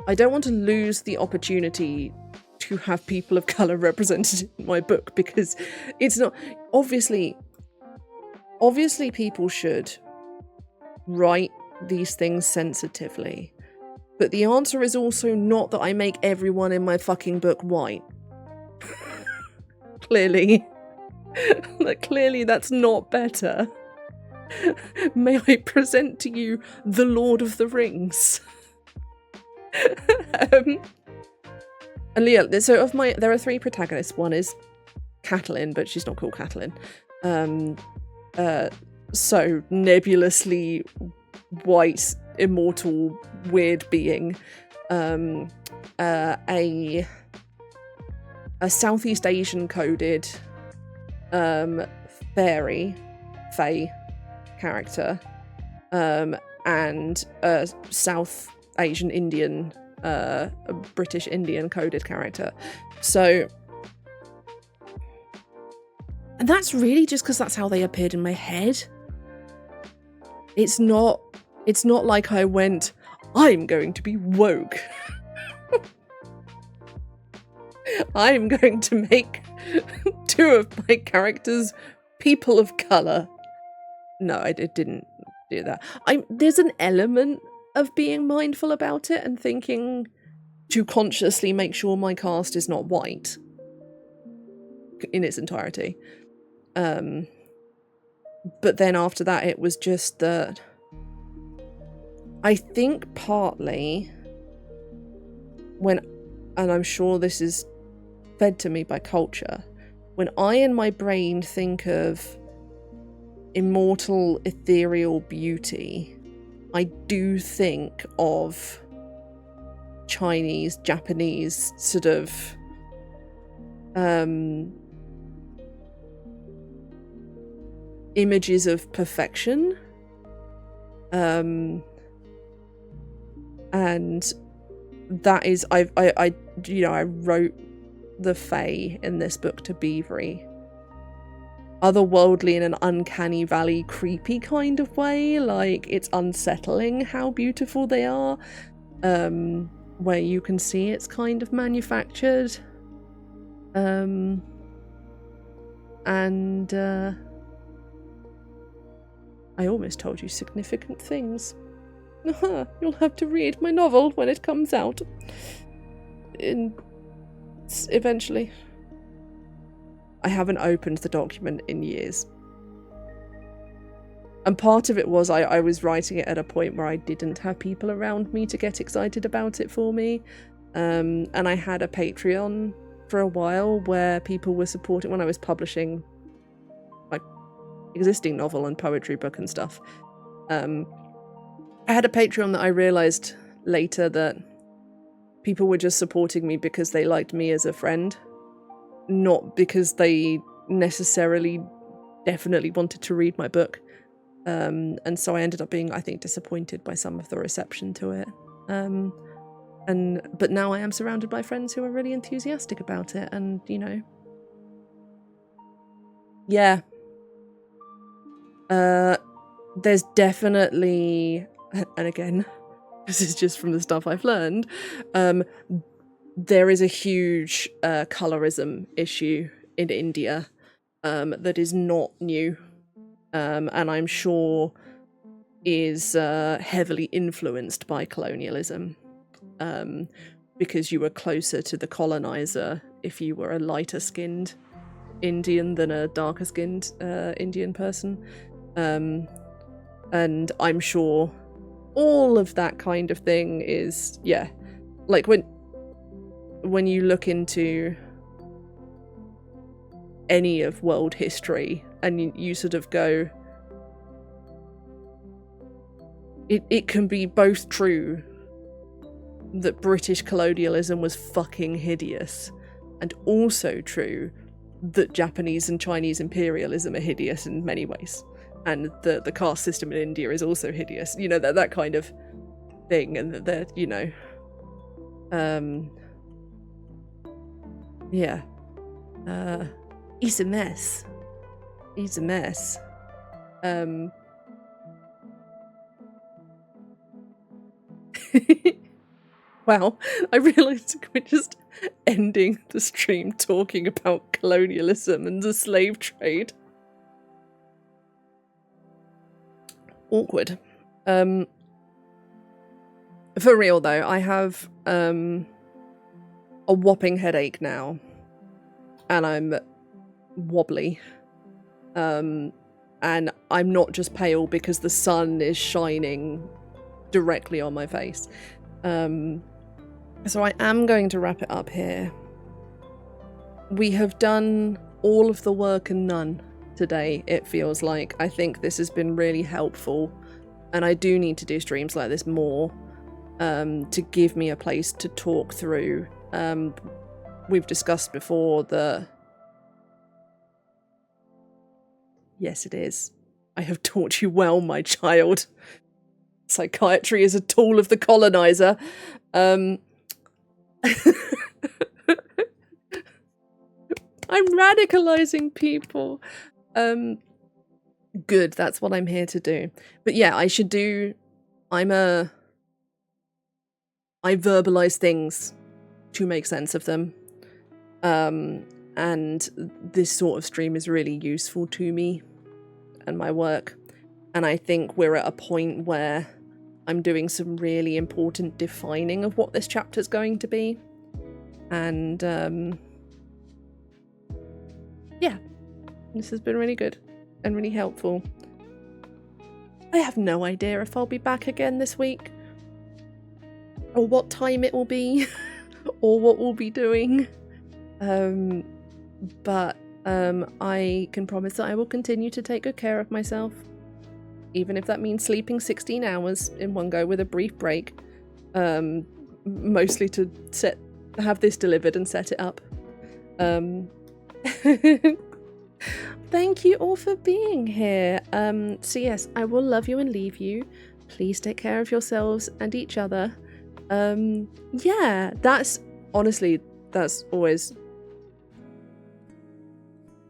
to lose the opportunity to have people of colour represented in my book, because it's not... Obviously people should write these things sensitively, but the answer is also not that I make everyone in my fucking book white. Clearly. Like, clearly that's not better. May I present to you the Lord of the Rings? And yeah, so there are three protagonists. One is Catelyn, but she's not called Catelyn. So nebulously white, immortal, weird being. A Southeast Asian coded fae character, and a South Asian Indian, a British Indian coded character. So, and that's really just because that's how they appeared in my head. It's not like I went, I'm going to be woke. I'm going to make two of my characters people of colour. No, I didn't do that. There's an element of being mindful about it and thinking to consciously make sure my cast is not white in its entirety. But then after that, it was just that I think partly and I'm sure this is fed to me by culture, when I in my brain think of immortal, ethereal beauty, I do think of Chinese, Japanese sort of images of perfection. And that is, I wrote the Fae in this book to be very otherworldly in an uncanny valley, creepy kind of way. Like, it's unsettling how beautiful they are. where you can see it's kind of manufactured. And I almost told you significant things. You'll have to read my novel when it comes out. Eventually. I haven't opened the document in years. And part of it was I was writing it at a point where I didn't have people around me to get excited about it for me. And I had a Patreon for a while where people were supporting when I was publishing my existing novel and poetry book and stuff. I had a Patreon that I realised later that people were just supporting me because they liked me as a friend, not because they necessarily definitely wanted to read my book. And so I ended up being, I think, disappointed by some of the reception to it. But now I am surrounded by friends who are really enthusiastic about it, and, you know. Yeah. There's definitely, and again, this is just from the stuff I've learned, there is a huge colorism issue in India that is not new. And I'm sure is heavily influenced by colonialism, because you were closer to the colonizer if you were a lighter-skinned Indian than a darker-skinned Indian person. And I'm sure all of that kind of thing is, yeah, like when you look into any of world history and you sort of go, it can be both true that British colonialism was fucking hideous, and also true that Japanese and Chinese imperialism are hideous in many ways, and the caste system in India is also hideous, you know, that kind of thing, and that they're, you know, yeah, it's a mess. It's a mess. Wow, I realised we're just ending the stream talking about colonialism and the slave trade. Awkward. For real though, I have a whopping headache now, and I'm wobbly. And I'm not just pale because the sun is shining directly on my face. So I am going to wrap it up here. We have done all of the work and none today, it feels like. I think this has been really helpful, and I do need to do streams like this more, to give me a place to talk through. We've discussed before that, yes it is, I have taught you well, my child. Psychiatry is a tool of the colonizer. I'm radicalizing people. Good, that's what I'm here to do. But yeah, I verbalize things to make sense of them. And this sort of stream is really useful to me and my work. And I think we're at a point where I'm doing some really important defining of what this chapter's going to be. And yeah, this has been really good and really helpful. I have no idea if I'll be back again this week, or what time it will be, or what we'll be doing. But I can promise that I will continue to take good care of myself, even if that means sleeping 16 hours in one go with a brief break, mostly to have this delivered and set it up. Thank you all for being here. So yes, I will love you and leave you. Please take care of yourselves and each other. Yeah, that's always,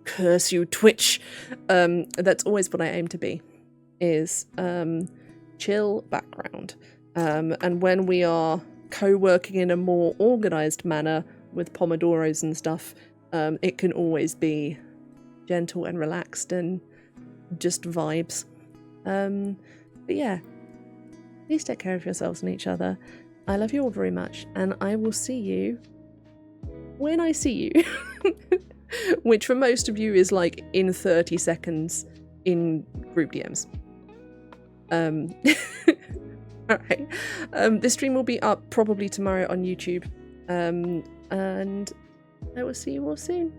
curse you, Twitch. That's always what I aim to be, is chill background. And when we are co-working in a more organised manner with Pomodoros and stuff, it can always be gentle and relaxed and just vibes. But yeah, please take care of yourselves and each other. I love you all very much, and I will see you when I see you. Which for most of you is like in 30 seconds in group DMs. Alright. This stream will be up probably tomorrow on YouTube. And I will see you all soon.